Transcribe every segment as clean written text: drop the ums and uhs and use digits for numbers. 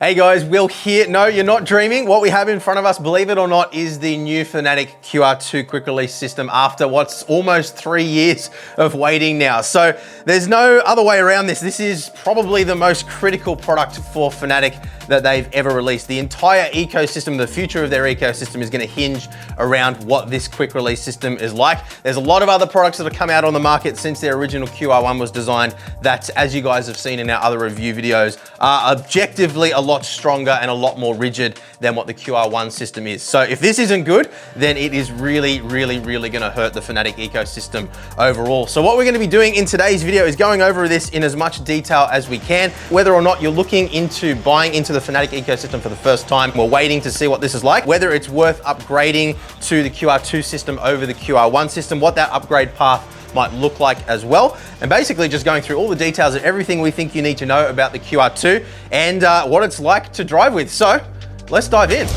Hey guys, Will here. No, you're not dreaming. What we have in front of us, believe it or not, is the new FANATEC QR2 Quick Release system after what's almost 3 years of waiting now. So there's no other way around this. This is probably the most critical product for FANATEC that they've ever released. The entire ecosystem, the future of their ecosystem is going to hinge around what this quick release system is like. There's a lot of other products that have come out on the market since their original QR1 was designed that, as you guys have seen in our other review videos, are objectively a lot stronger and a lot more rigid than what the QR1 system is. So if this isn't good, then it is really going to hurt the FANATEC ecosystem overall. So what we're going to be doing in today's video is going over this in as much detail as we can. Whether or not you're looking into buying into the FANATEC ecosystem for the first time, we're waiting to see what this is like, whether it's worth upgrading to the QR2 system over the QR1 system, what that upgrade path might look like as well, and basically just going through all the details of everything we think you need to know about the QR2 and what it's like to drive with. So let's dive in.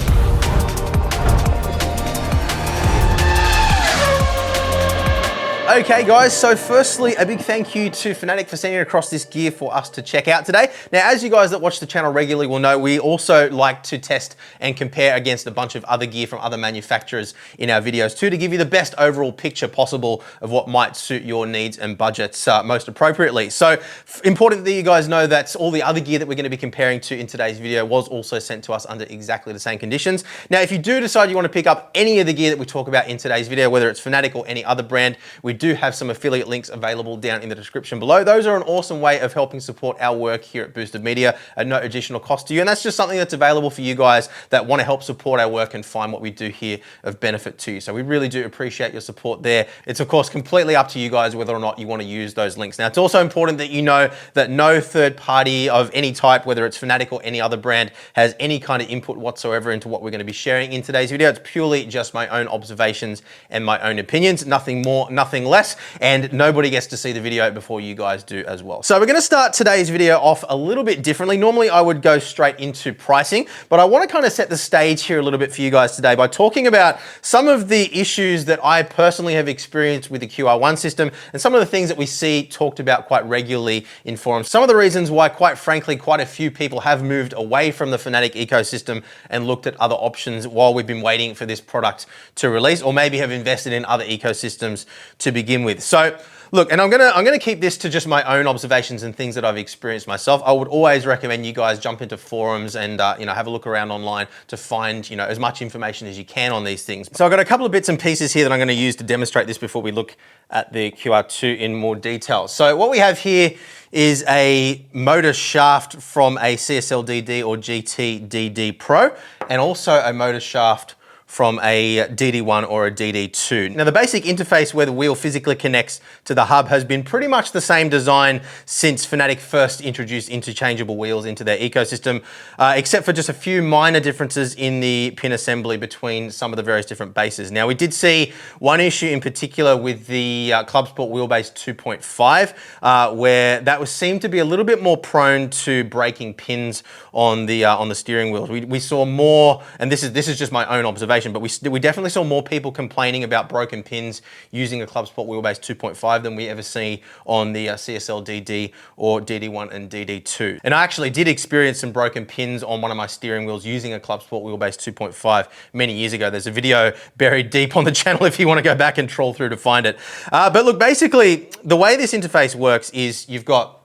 Okay guys, so firstly, a big thank you to FANATEC for sending across this gear for us to check out today. Now, as you guys that watch the channel regularly will know, we also like to test and compare against a bunch of other gear from other manufacturers in our videos too, to give you the best overall picture possible of what might suit your needs and budgets most appropriately. So important that you guys know that all the other gear that we're going to be comparing to in today's video was also sent to us under exactly the same conditions. Now, if you do decide you want to pick up any of the gear that we talk about in today's video, whether it's FANATEC or any other brand, we do have some affiliate links available down in the description below. Those are an awesome way of helping support our work here at Boosted Media at no additional cost to you. And that's just something that's available for you guys that want to help support our work and find what we do here of benefit to you. So we really do appreciate your support there. It's of course completely up to you guys whether or not you want to use those links. Now, it's also important that you know that no third party of any type, whether it's FANATEC or any other brand, has any kind of input whatsoever into what we're going to be sharing in today's video. It's purely just my own observations and my own opinions, nothing more, nothing less. And nobody gets to see the video before you guys do as well. So we're going to start today's video off a little bit differently. Normally I would go straight into pricing, but I want to kind of set the stage here a little bit for you guys today by talking about some of the issues that I personally have experienced with the QR1 system and some of the things that we see talked about quite regularly in forums. Some of the reasons why, quite frankly, quite a few people have moved away from the FANATEC ecosystem and looked at other options while we've been waiting for this product to release, or maybe have invested in other ecosystems to begin with. So look, and I'm gonna keep this to just my own observations and things that I've experienced myself. I would always recommend you guys jump into forums and have a look around online to find as much information as you can on these things. So I've got a couple of bits and pieces here that I'm going to use to demonstrate this before we look at the QR2 in more detail. So what we have here is a motor shaft from a CSL DD or GT DD Pro, and also a motor shaft from a DD1 or a DD2. Now, the basic interface where the wheel physically connects to the hub has been pretty much the same design since FANATEC first introduced interchangeable wheels into their ecosystem, except for just a few minor differences in the pin assembly between some of the various different bases. Now, we did see one issue in particular with the Club Sport wheelbase 2.5, where that seemed to be a little bit more prone to breaking pins on the steering wheels. We saw more, and this is just my own observation, but we definitely saw more people complaining about broken pins using a Club Sport wheelbase 2.5 than we ever see on the CSL DD or DD1 and DD2. And I actually did experience some broken pins on one of my steering wheels using a Club Sport wheelbase 2.5 many years ago. There's a video buried deep on the channel if you want to go back and troll through to find it. But look, basically the way this interface works is you've got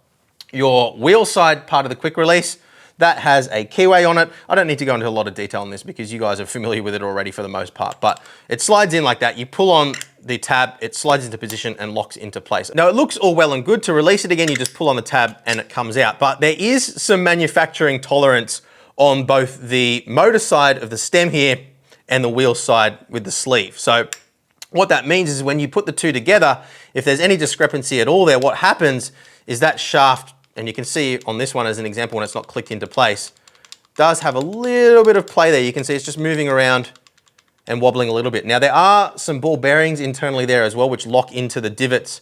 your wheel side part of the quick release that has a keyway on it. I don't need to go into a lot of detail on this because you guys are familiar with it already for the most part, but it slides in like that. You pull on the tab, it slides into position and locks into place. Now, it looks all well and good. To release it again, you just pull on the tab and it comes out, but there is some manufacturing tolerance on both the motor side of the stem here and the wheel side with the sleeve. So what that means is when you put the two together, if there's any discrepancy at all there, what happens is that shaft, and you can see on this one as an example when it's not clicked into place, does have a little bit of play there. You can see it's just moving around and wobbling a little bit. Now, there are some ball bearings internally there as well, which lock into the divots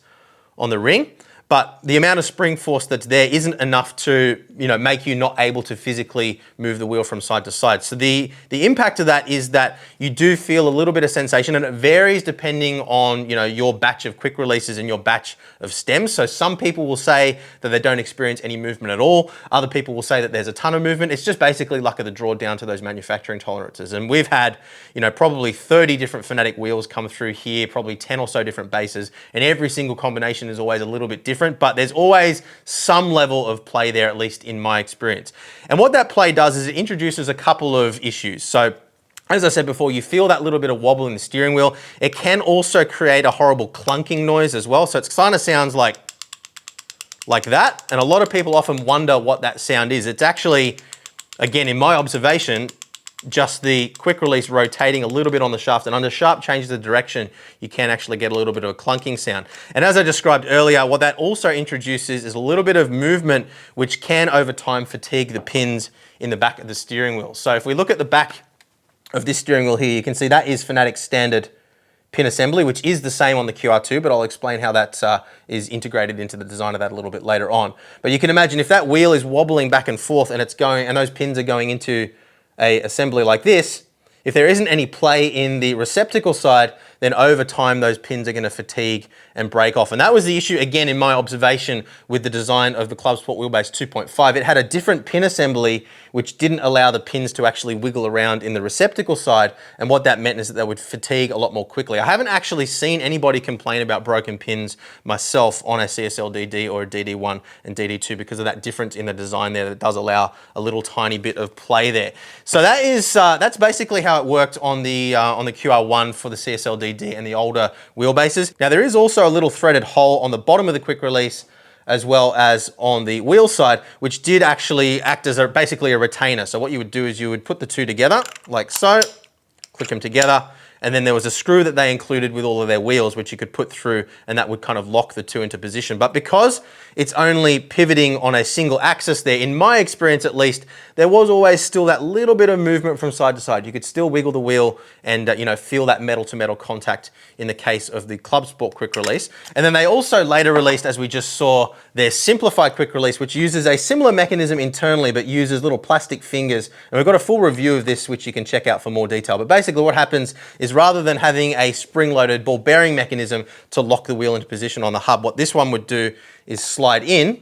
on the ring, but the amount of spring force that's there isn't enough to make you not able to physically move the wheel from side to side. So the impact of that is that you do feel a little bit of sensation, and it varies depending on your batch of quick releases and your batch of stems. So some people will say that they don't experience any movement at all. Other people will say that there's a ton of movement. It's just basically luck of the draw down to those manufacturing tolerances. And we've had probably 30 different FANATEC wheels come through here, probably 10 or so different bases, and every single combination is always a little bit different, but there's always some level of play there, at least in my experience. And what that play does is it introduces a couple of issues. So as I said before, you feel that little bit of wobble in the steering wheel. It can also create a horrible clunking noise as well. So it kind of sounds like that. And a lot of people often wonder what that sound is. It's actually, again, in my observation, just the quick release rotating a little bit on the shaft, and under sharp changes of direction, you can actually get a little bit of a clunking sound. And as I described earlier, what that also introduces is a little bit of movement, which can over time fatigue the pins in the back of the steering wheel. So if we look at the back of this steering wheel here, you can see that is FANATEC's standard pin assembly, which is the same on the QR2, but I'll explain how that is integrated into the design of that a little bit later on. But you can imagine if that wheel is wobbling back and forth and those pins are going into a assembly like this, if there isn't any play in the receptacle side, then over time those pins are going to fatigue and break off. And that was the issue, again, in my observation with the design of the Club Sport Wheelbase 2.5. It had a different pin assembly which didn't allow the pins to actually wiggle around in the receptacle side, and what that meant is that they would fatigue a lot more quickly. I haven't actually seen anybody complain about broken pins myself on a CSL DD or a DD1 and DD2 because of that difference in the design there that does allow a little tiny bit of play there. So that's basically how it worked on the QR1 for the CSL DD and the older wheelbases. Now there is also a little threaded hole on the bottom of the quick release as well as on the wheel side, which did actually act as basically a retainer. So what you would do is you would put the two together like so, click them together, and then there was a screw that they included with all of their wheels, which you could put through, and that would kind of lock the two into position. But because it's only pivoting on a single axis there, in my experience at least, there was always still that little bit of movement from side to side. You could still wiggle the wheel and feel that metal to metal contact in the case of the Club Sport Quick Release. And then they also later released, as we just saw, their simplified Quick Release, which uses a similar mechanism internally, but uses little plastic fingers. And we've got a full review of this, which you can check out for more detail. But basically what happens is rather than having a spring-loaded ball bearing mechanism to lock the wheel into position on the hub, what this one would do is slide in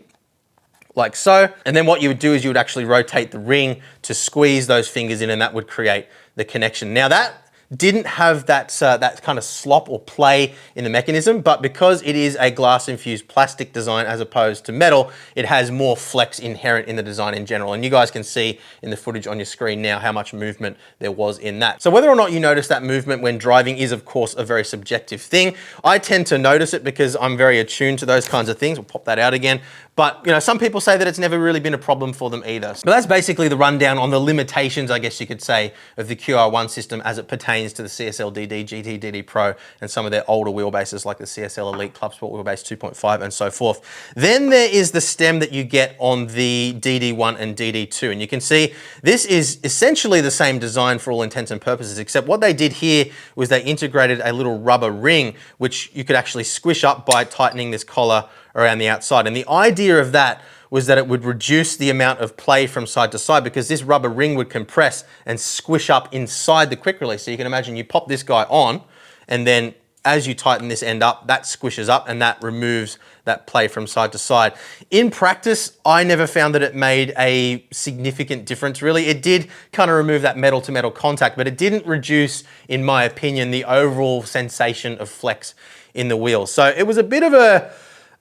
like so, and then what you would do is you would actually rotate the ring to squeeze those fingers in, and that would create the connection. Now that didn't have that kind of slop or play in the mechanism, but because it is a glass infused plastic design as opposed to metal, it has more flex inherent in the design in general. And you guys can see in the footage on your screen now how much movement there was in that. So whether or not you notice that movement when driving is of course a very subjective thing. I tend to notice it because I'm very attuned to those kinds of things. We'll pop that out again. But some people say that it's never really been a problem for them either. But that's basically the rundown on the limitations, I guess you could say, of the QR1 system as it pertains to the CSL DD, GT, DD Pro, and some of their older wheelbases like the CSL Elite Club Sport Wheelbase 2.5 and so forth. Then there is the stem that you get on the DD1 and DD2. And you can see this is essentially the same design for all intents and purposes, except what they did here was they integrated a little rubber ring, which you could actually squish up by tightening this collar around the outside. And the idea of that was that it would reduce the amount of play from side to side because this rubber ring would compress and squish up inside the quick release. So you can imagine you pop this guy on, and then as you tighten this end up, that squishes up and that removes that play from side to side. In practice, I never found that it made a significant difference really. It did kind of remove that metal to metal contact, but it didn't reduce, in my opinion, the overall sensation of flex in the wheel. So it was a bit of a,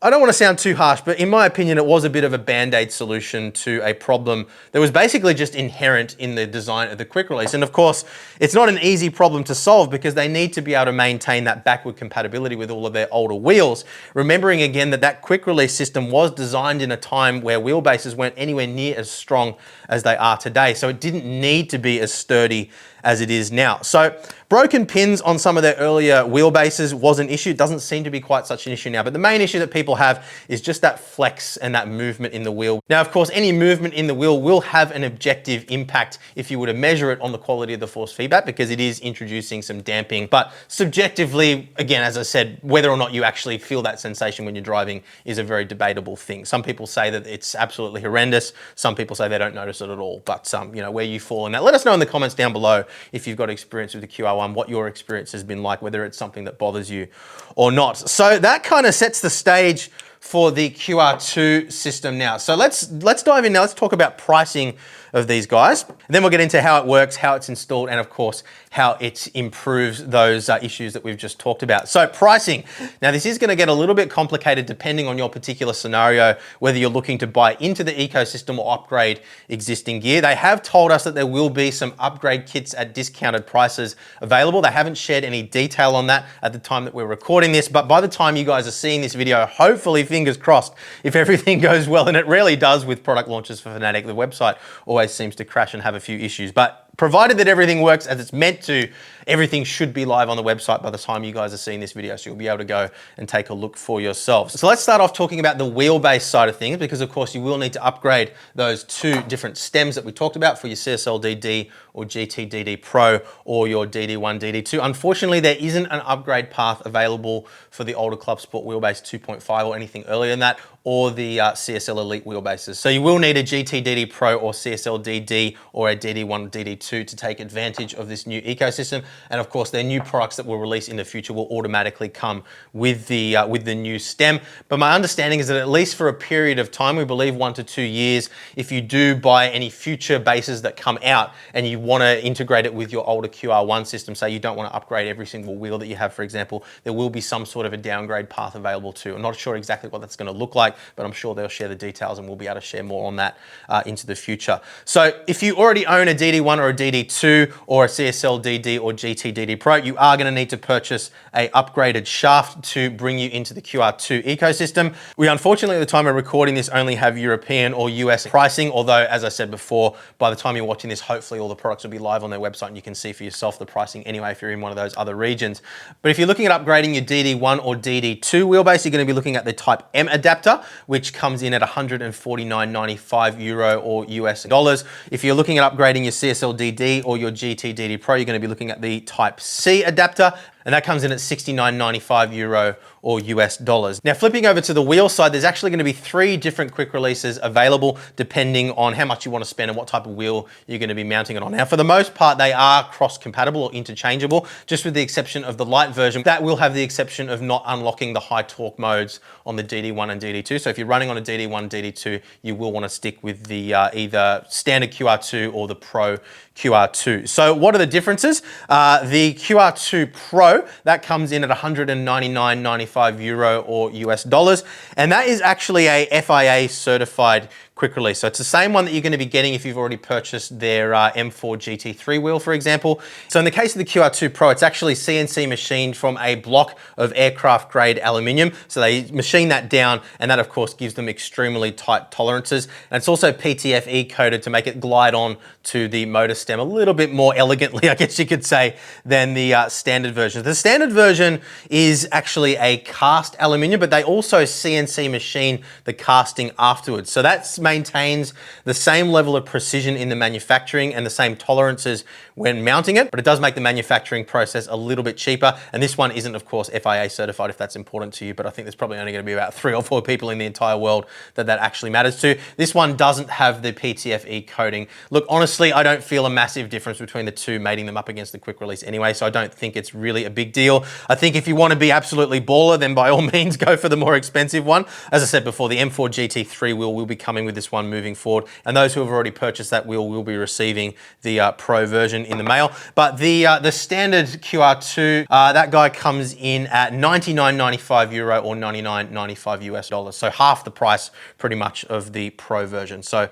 I don't want to sound too harsh, but in my opinion, it was a bit of a band-aid solution to a problem that was basically just inherent in the design of the quick release. And of course, it's not an easy problem to solve because they need to be able to maintain that backward compatibility with all of their older wheels. Remembering again that that quick release system was designed in a time where wheelbases weren't anywhere near as strong as they are today. So it didn't need to be as sturdy as it is now. So broken pins on some of their earlier wheelbases was an issue. It doesn't seem to be quite such an issue now, but the main issue that people people have is just that flex and that movement in the wheel. Now, of course, any movement in the wheel will have an objective impact if you were to measure it on the quality of the force feedback, because it is introducing some damping. But subjectively, again, as I said, whether or not you actually feel that sensation when you're driving is a very debatable thing. Some people say that it's absolutely horrendous. Some people say they don't notice it at all. But you know, where you fall in that, let us know in the comments down below if you've got experience with the QR1, what your experience has been like, whether it's something that bothers you or not. So that kind of sets the stage for the QR2 system now. So let's dive in now. Let's talk about pricing of these guys. And then we'll get into how it works, how it's installed, and of course, how it improves those issues that we've just talked about. So pricing. Now this is gonna get a little bit complicated depending on your particular scenario, whether you're looking to buy into the ecosystem or upgrade existing gear. They have told us that there will be some upgrade kits at discounted prices available. They haven't shared any detail on that at the time that we're recording this, but by the time you guys are seeing this video, hopefully, fingers crossed, if everything goes well, and it rarely does with product launches for FANATEC, the website always seems to crash and have a few issues. But provided that everything works as it's meant to, everything should be live on the website by the time you guys are seeing this video, so you'll be able to go and take a look for yourselves. So let's start off talking about the wheelbase side of things, because of course you will need to upgrade those two different stems that we talked about for your CSL DD or GT DD Pro or your DD1, DD2. Unfortunately, there isn't an upgrade path available for the older Club Sport wheelbase 2.5 or anything earlier than that, or the CSL Elite wheelbases. So you will need a GT DD Pro or CSL DD or a DD1, DD2 to take advantage of this new ecosystem. And of course, their new products that will release in the future will automatically come with the new stem. But my understanding is that at least for a period of time, we believe 1 to 2 years, if you do buy any future bases that come out and you want to integrate it with your older QR1 system, say you don't want to upgrade every single wheel that you have, for example, there will be some sort of a downgrade path available too. I'm not sure exactly what that's going to look like, but I'm sure they'll share the details and we'll be able to share more on that into the future. So if you already own a DD1 or a DD2 or a CSL DD or GT DD Pro, you are going to need to purchase a upgraded shaft to bring you into the QR2 ecosystem. We unfortunately at the time of recording this only have European or US pricing, although as I said before, by the time you're watching this, hopefully all the products will be live on their website and you can see for yourself the pricing anyway if you're in one of those other regions. But if you're looking at upgrading your DD1 or DD2 wheelbase, you're going to be looking at the Type M adapter, which comes in at €149.95 or US dollars. If you're looking at upgrading your CSL DD or your GT DD Pro, you're going to be looking at the Type C adapter, and that comes in at €69.95 or US dollars. Now, flipping over to the wheel side, there's actually going to be 3 different quick releases available depending on how much you want to spend and what type of wheel you're going to be mounting it on. Now, for the most part, they are cross-compatible or interchangeable, just with the exception of the light version. That will have the exception of not unlocking the high torque modes on the DD1 and DD2. So if you're running on a DD1, DD2, you will want to stick with the either standard QR2 or the Pro QR2. So what are the differences? The QR2 Pro, that comes in at €199.95 or US dollars. And that is actually a FIA certified quick release. So it's the same one that you're going to be getting if you've already purchased their M4 GT3 wheel, for example. So in the case of the QR2 Pro, it's actually CNC machined from a block of aircraft grade aluminium. So they machine that down, and that of course gives them extremely tight tolerances. And it's also PTFE coated to make it glide on to the motor stem a little bit more elegantly, I guess you could say, than the standard version. The standard version is actually a cast aluminium, but they also CNC machine the casting afterwards. So that maintains the same level of precision in the manufacturing and the same tolerances when mounting it, but it does make the manufacturing process a little bit cheaper. And this one isn't, of course, FIA certified if that's important to you, but I think there's probably only going to be about 3 or 4 people in the entire world that actually matters to. This one doesn't have the PTFE coating. Look, honestly, I don't feel a massive difference between the two, mating them up against the quick release anyway, so I don't think it's really a big deal. I think if you want to be absolutely baller, then by all means go for the more expensive one. As I said before, the M4 GT3 wheel will be coming with this one moving forward, and those who have already purchased that wheel will be receiving the Pro version in the mail. But the standard QR2, that guy comes in at €99.95 or $99.95 US dollars, so half the price pretty much of the Pro version. So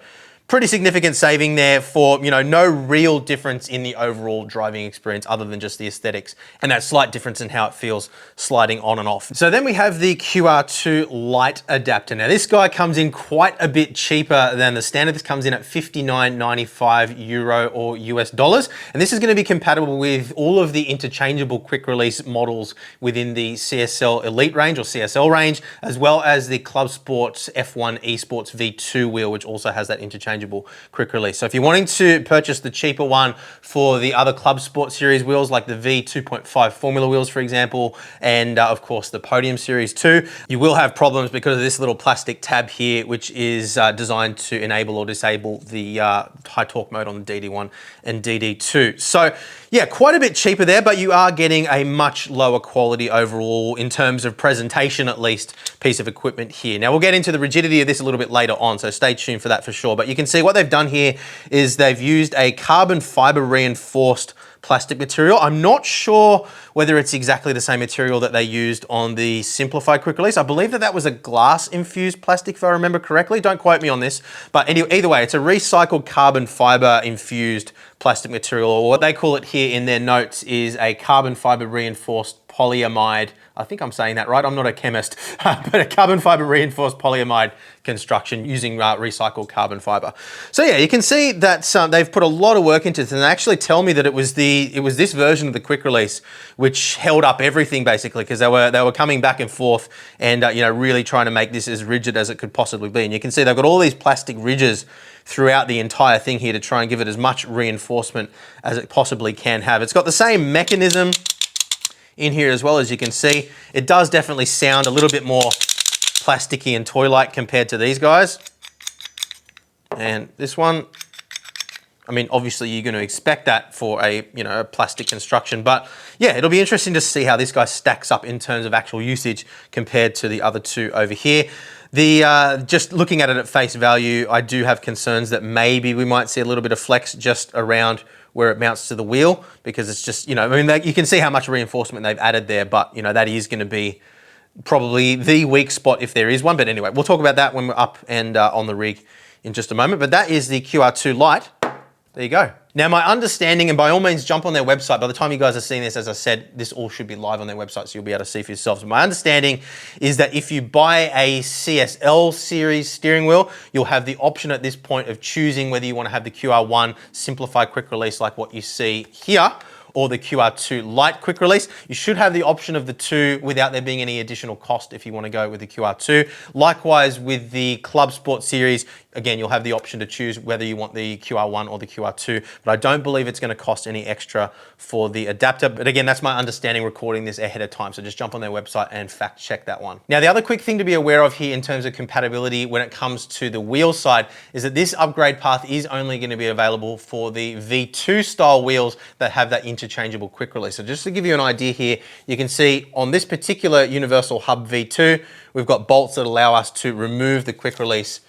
pretty significant saving there for, you know, no real difference in the overall driving experience other than just the aesthetics and that slight difference in how it feels sliding on and off. So then we have the QR2 Lite adapter. Now this guy comes in quite a bit cheaper than the standard. This comes in at €59.95 or US dollars. And this is going to be compatible with all of the interchangeable quick release models within the CSL Elite range or CSL range, as well as the Club Sports F1 Esports V2 wheel, which also has that interchangeable quick release. So if you're wanting to purchase the cheaper one for the other Club Sport Series wheels, like the V2.5 Formula wheels, for example, and of course the Podium Series 2, you will have problems because of this little plastic tab here, which is designed to enable or disable the high torque mode on the DD1 and DD2. So yeah, quite a bit cheaper there, but you are getting a much lower quality overall in terms of presentation, at least, piece of equipment here. Now we'll get into the rigidity of this a little bit later on, so stay tuned for that for sure. But you can see what they've done here is they've used a carbon fiber reinforced plastic material. I'm not sure whether it's exactly the same material that they used on the simplified quick release. I believe that was a glass infused plastic, if I remember correctly. Don't quote me on this, but anyway, either way, it's a recycled carbon fiber infused plastic material, or what they call it here in their notes is a carbon fiber reinforced polyamide. I think I'm saying that right. I'm not a chemist, but a carbon fiber reinforced polyamide construction using recycled carbon fiber. So yeah, you can see that they've put a lot of work into this, and they actually tell me that it was this version of the quick release which held up everything basically, because they were coming back and forth and you know, really trying to make this as rigid as it could possibly be. And you can see they've got all these plastic ridges throughout the entire thing here to try and give it as much reinforcement as it possibly can have. It's got the same mechanism in here as well, as you can see. It does definitely sound a little bit more plasticky and toy-like compared to these guys. And this one, I mean, obviously you're going to expect that for a, you know, a plastic construction, but yeah, it'll be interesting to see how this guy stacks up in terms of actual usage compared to the other two over here. Just looking at it at face value, I do have concerns that maybe we might see a little bit of flex just around where it mounts to the wheel, because it's just, you know, I mean, you can see how much reinforcement they've added there, but you know, that is going to be probably the weak spot if there is one. But anyway, we'll talk about that when we're up and on the rig in just a moment. But that is the QR2 Lite. There you go. Now, my understanding, and by all means jump on their website, by the time you guys are seeing this, as I said, this all should be live on their website, so you'll be able to see for yourselves. My understanding is that if you buy a CSL series steering wheel, you'll have the option at this point of choosing whether you want to have the QR1 simplified quick release like what you see here, or the QR2 Lite quick release. You should have the option of the two without there being any additional cost if you want to go with the QR2. Likewise with the Club Sport series, again, you'll have the option to choose whether you want the QR1 or the QR2, but I don't believe it's going to cost any extra for the adapter. But again, that's my understanding recording this ahead of time, so just jump on their website and fact check that one. Now, the other quick thing to be aware of here in terms of compatibility when it comes to the wheel side is that this upgrade path is only going to be available for the V2 style wheels that have that interchangeable quick release. So just to give you an idea here, you can see on this particular Universal Hub V2, we've got bolts that allow us to remove the quick release,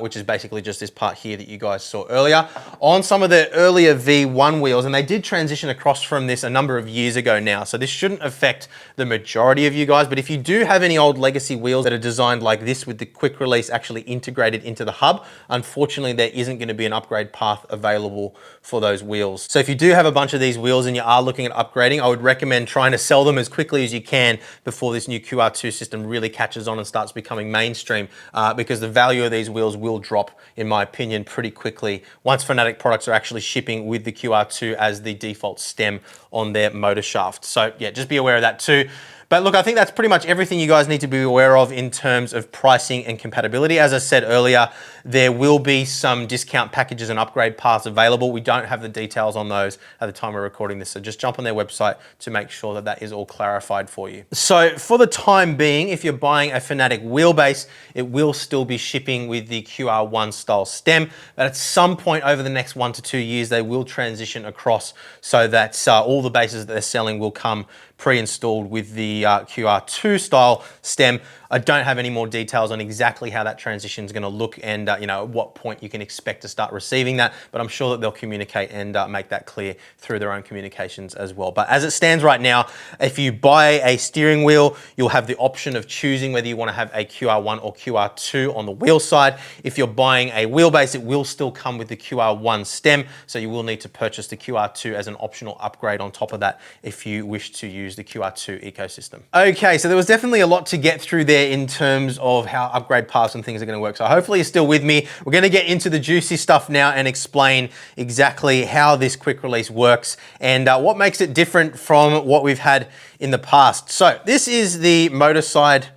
which is basically just this part here that you guys saw earlier. On some of the earlier V1 wheels, and they did transition across from this a number of years ago now, so this shouldn't affect the majority of you guys, but if you do have any old legacy wheels that are designed like this with the quick release actually integrated into the hub, unfortunately there isn't going to be an upgrade path available for those wheels. So if you do have a bunch of these wheels and you are looking at upgrading, I would recommend trying to sell them as quickly as you can before this new QR2 system really catches on and starts becoming mainstream, because the value of these wheels will drop, in my opinion, pretty quickly once FANATEC products are actually shipping with the QR2 as the default stem on their motor shaft. So yeah, just be aware of that too. But look, I think that's pretty much everything you guys need to be aware of in terms of pricing and compatibility. As I said earlier, there will be some discount packages and upgrade paths available. We don't have the details on those at the time we're recording this, so just jump on their website to make sure that that is all clarified for you. So for the time being, if you're buying a FANATEC wheelbase, it will still be shipping with the QR1 style stem, but at some point over the next 1 to 2 years, they will transition across so that all the bases that they're selling will come pre-installed with the QR2 style stem. I don't have any more details on exactly how that transition is going to look and you know, at what point you can expect to start receiving that, but I'm sure that they'll communicate and make that clear through their own communications as well. But as it stands right now, if you buy a steering wheel, you'll have the option of choosing whether you want to have a QR1 or QR2 on the wheel side. If you're buying a wheelbase, it will still come with the QR1 stem, so you will need to purchase the QR2 as an optional upgrade on top of that if you wish to use the QR2 ecosystem. Okay, so there was definitely a lot to get through there in terms of how upgrade paths and things are going to work. So hopefully you're still with me. We're going to get into the juicy stuff now and explain exactly how this quick release works and what makes it different from what we've had in the past. So this is the motor side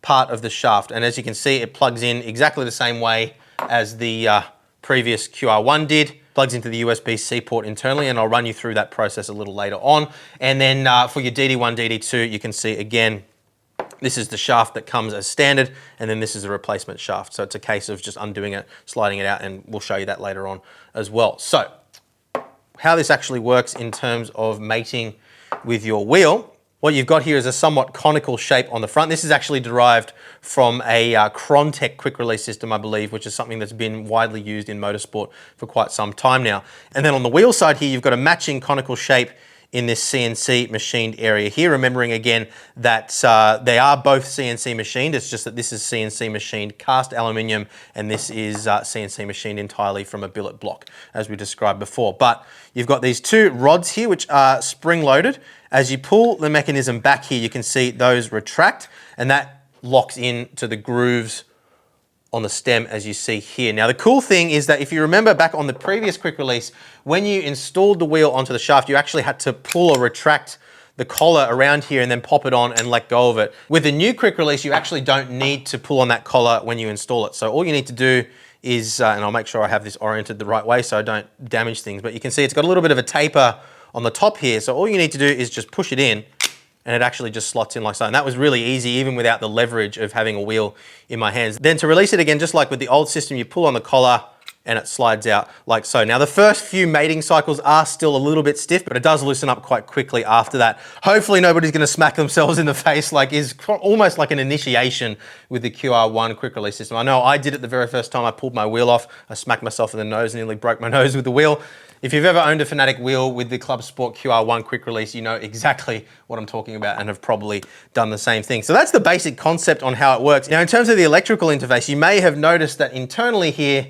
part of the shaft, and as you can see, it plugs in exactly the same way as the previous QR1 did. Plugs into the USB-C port internally, and I'll run you through that process a little later on. And then for your DD1, DD2, you can see again, this is the shaft that comes as standard, and then this is the replacement shaft. So it's a case of just undoing it, sliding it out, and we'll show you that later on as well. So how this actually works in terms of mating with your wheel, what you've got here is a somewhat conical shape on the front. This is actually derived from a FANATEC quick release system, I believe, which is something that's been widely used in motorsport for quite some time now. And then on the wheel side here, you've got a matching conical shape in this CNC machined area here, remembering again that they are both CNC machined. It's just that this is CNC machined cast aluminium, and this is CNC machined entirely from a billet block, as we described before. But you've got these two rods here, which are spring loaded. As you pull the mechanism back here, you can see those retract, and that locks in to the grooves on the stem as you see here. Now the cool thing is that if you remember back on the previous quick release, when you installed the wheel onto the shaft, you actually had to pull or retract the collar around here and then pop it on and let go of it. With the new quick release, you actually don't need to pull on that collar when you install it. So all you need to do is, and I'll make sure I have this oriented the right way so I don't damage things, but you can see it's got a little bit of a taper on the top here. So all you need to do is just push it in, and it actually just slots in like so. And that was really easy, even without the leverage of having a wheel in my hands. Then to release it again, just like with the old system, you pull on the collar and it slides out like so. Now the first few mating cycles are still a little bit stiff, but it does loosen up quite quickly after that. Hopefully nobody's gonna smack themselves in the face, like is almost like an initiation with the QR1 quick release system. I know I did it the very first time I pulled my wheel off. I smacked myself in the nose and nearly broke my nose with the wheel. If you've ever owned a FANATEC wheel with the Club Sport QR1 quick release, you know exactly what I'm talking about and have probably done the same thing. So that's the basic concept on how it works. Now in terms of the electrical interface, you may have noticed that internally here,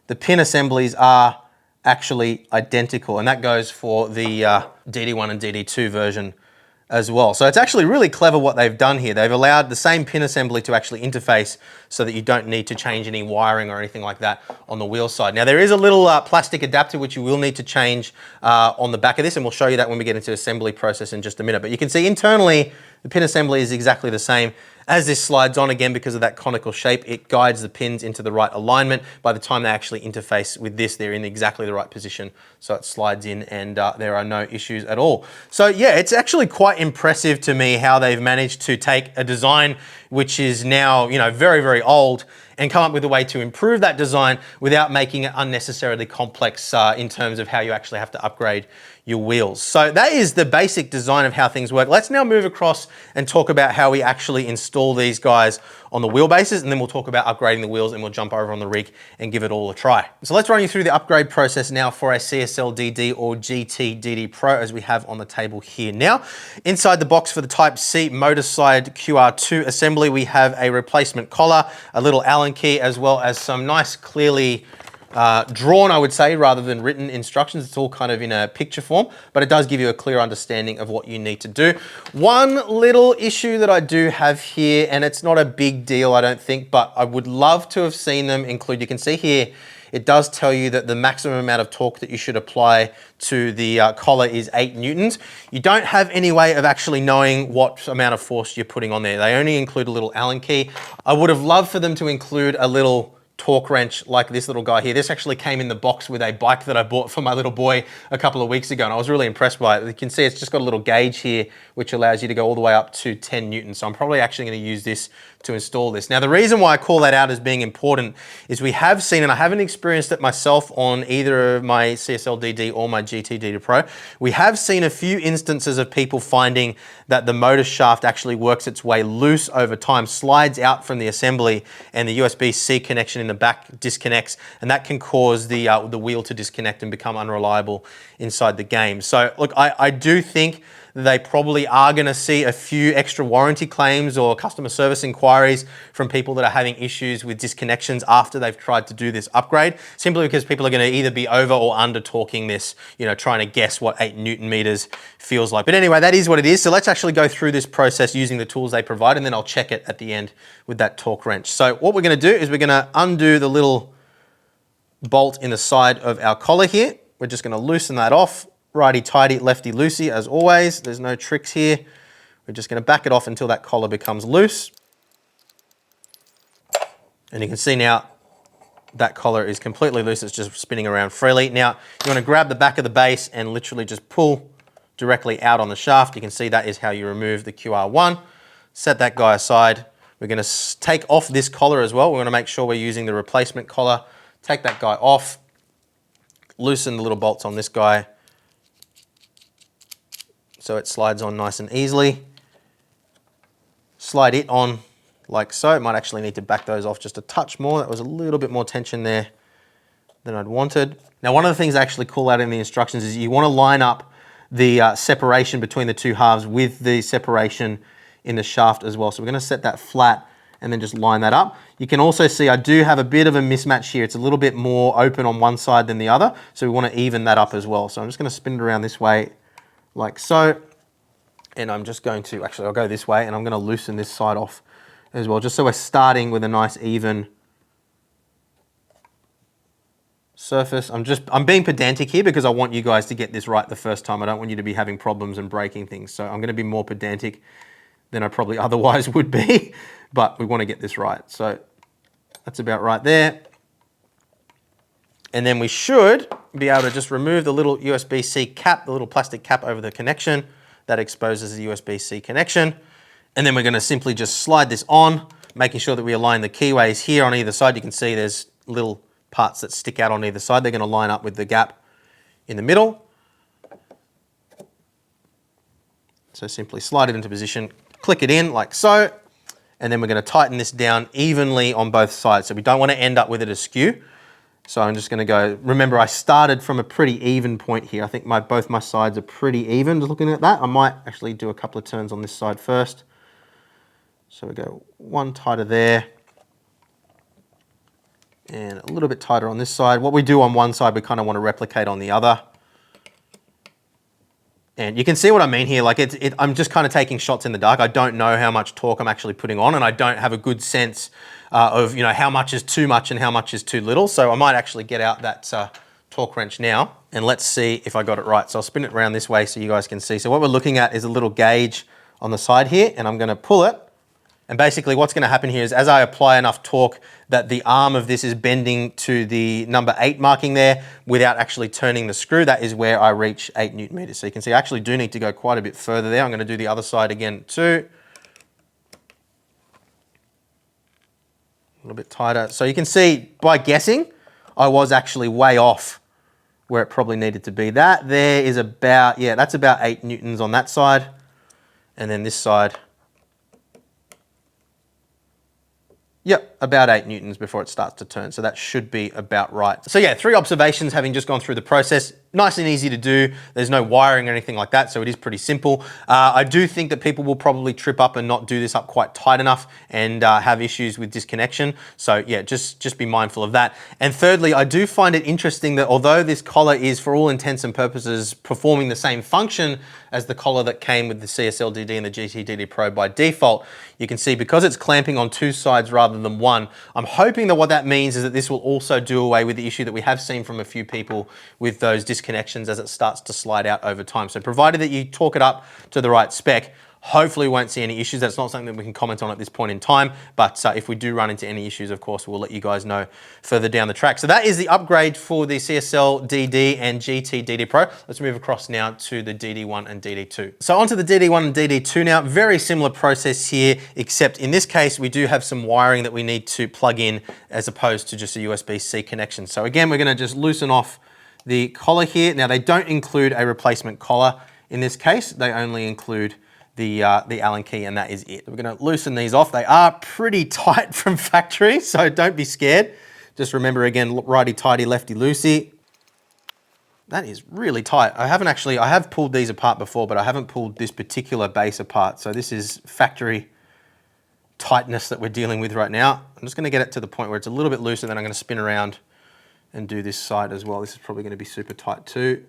the pin assemblies are actually identical, and that goes for the DD1 and DD2 version as well. So it's actually really clever what they've done here. They've allowed the same pin assembly to actually interface so that you don't need to change any wiring or anything like that on the wheel side. Now there is a little plastic adapter which you will need to change on the back of this, and we'll show you that when we get into the assembly process in just a minute. But you can see internally the pin assembly is exactly the same. As this slides on, again, because of that conical shape, it guides the pins into the right alignment. By the time they actually interface with this, they're in exactly the right position. So it slides in and there are no issues at all. So yeah, it's actually quite impressive to me how they've managed to take a design which is now, you know, very, very old and come up with a way to improve that design without making it unnecessarily complex in terms of how you actually have to upgrade your wheels. So that is the basic design of how things work. Let's now move across and talk about how we actually install these guys on the wheelbases, and then we'll talk about upgrading the wheels, and we'll jump over on the rig and give it all a try. So let's run you through the upgrade process now for a CSL DD or GT DD Pro as we have on the table here now. Inside the box for the Type C motor side QR2 assembly, we have a replacement collar, a little Allen key, as well as some nice clearly drawn, I would say, rather than written instructions. It's all kind of in a picture form, but it does give you a clear understanding of what you need to do. One little issue that I do have here, and it's not a big deal, I don't think, but I would love to have seen them include, you can see here, it does tell you that the maximum amount of torque that you should apply to the collar is 8 newtons. You don't have any way of actually knowing what amount of force you're putting on there. They only include a little Allen key. I would have loved for them to include a little torque wrench like this little guy here. This actually came in the box with a bike that I bought for my little boy a couple of weeks ago, and I was really impressed by it. You can see it's just got a little gauge here, which allows you to go all the way up to 10 Newtons. So I'm probably actually going to use this to install this. Now, the reason why I call that out as being important is we have seen, and I haven't experienced it myself on either of my CSL DD or my GT DD Pro, we have seen a few instances of people finding that the motor shaft actually works its way loose over time, slides out from the assembly, and the USB-C connection in the back disconnects, and that can cause the wheel to disconnect and become unreliable inside the game. So look, I do think they probably are going to see a few extra warranty claims or customer service inquiries from people that are having issues with disconnections after they've tried to do this upgrade, simply because people are going to either be over or under torquing this, you know, trying to guess what 8 Newton meters feels like. But anyway, that is what it is. So let's actually go through this process using the tools they provide, and then I'll check it at the end with that torque wrench. So what we're going to do is we're going to undo the little bolt in the side of our collar here. We're just going to loosen that off. Righty-tighty, lefty-loosey, as always. There's no tricks here. We're just going to back it off until that collar becomes loose. And you can see now that collar is completely loose. It's just spinning around freely. Now, you want to grab the back of the base and literally just pull directly out on the shaft. You can see that is how you remove the QR1. Set that guy aside. We're going to take off this collar as well. We're going to make sure we're using the replacement collar. Take that guy off. Loosen the little bolts on this guy, so it slides on nice and easily. Slide it on like so. Might actually need to back those off just a touch more. That was a little bit more tension there than I'd wanted. Now, one of the things I actually call out in the instructions is you want to line up the separation between the two halves with the separation in the shaft as well. So we're going to set that flat and then just line that up. You can also see I do have a bit of a mismatch here. It's a little bit more open on one side than the other. So we want to even that up as well. So I'm just going to spin it around this way like so. And I'm just going to, actually I'll go this way, and I'm going to loosen this side off as well, just so we're starting with a nice even surface. I'm being pedantic here because I want you guys to get this right the first time. I don't want you to be having problems and breaking things. So I'm going to be more pedantic than I probably otherwise would be, but we want to get this right. So that's about right there. And then we should be able to just remove the little USB-C cap, the little plastic cap over the connection that exposes the USB-C connection. And then we're going to simply just slide this on, making sure that we align the keyways here on either side. You can see there's little parts that stick out on either side. They're going to line up with the gap in the middle. So simply slide it into position, click it in like so, and then we're going to tighten this down evenly on both sides. So we don't want to end up with it askew. So I'm just going to go, remember I started from a pretty even point here. I think both my sides are pretty even, just looking at that. I might actually do a couple of turns on this side first. So we go one tighter there, and a little bit tighter on this side. What we do on one side, we kind of want to replicate on the other. And you can see what I mean here. Like I'm just kind of taking shots in the dark. I don't know how much torque I'm actually putting on, and I don't have a good sense of, you know, how much is too much and how much is too little. So I might actually get out that torque wrench now, and let's see if I got it right. So I'll spin it around this way so you guys can see. So what we're looking at is a little gauge on the side here, and I'm going to pull it. And basically what's going to happen here is as I apply enough torque that the arm of this is bending to the number 8 marking there without actually turning the screw, that is where I reach 8 Newton meters. So you can see I actually do need to go quite a bit further there. I'm going to do the other side again too. A little bit tighter. So you can see by guessing, I was actually way off where it probably needed to be. That there is about, yeah, that's about 8 Newtons on that side. And then this side, yep, about 8 Newtons before it starts to turn. So that should be about right. So yeah, 3 observations having just gone through the process. Nice and easy to do. There's no wiring or anything like that, so it is pretty simple. I do think that people will probably trip up and not do this up quite tight enough and have issues with disconnection. So yeah, just be mindful of that. And thirdly, I do find it interesting that although this collar is for all intents and purposes performing the same function as the collar that came with the CSL DD and the GT DD Pro by default, you can see because it's clamping on 2 sides rather than 1, I'm hoping that what that means is that this will also do away with the issue that we have seen from a few people with those disconnections as it starts to slide out over time. So provided that you torque it up to the right spec, Hopefully we won't see any issues. That's not something that we can comment on at this point in time, but if we do run into any issues, of course, we'll let you guys know further down the track. So that is the upgrade for the CSL DD and GT DD Pro. Let's move across now to the DD1 and DD2. So onto the DD1 and DD2 now. Very similar process here, except in this case, we do have some wiring that we need to plug in as opposed to just a USB-C connection. So again, we're gonna just loosen off the collar here. Now they don't include a replacement collar in this case. They only include the Allen key, and that is it. We're gonna loosen these off. They are pretty tight from factory, so don't be scared. Just remember again, righty-tighty, lefty-loosey. That is really tight. I have pulled these apart before, but I haven't pulled this particular base apart. So this is factory tightness that we're dealing with right now. I'm just gonna get it to the point where it's a little bit looser, then I'm gonna spin around and do this side as well. This is probably gonna be super tight too.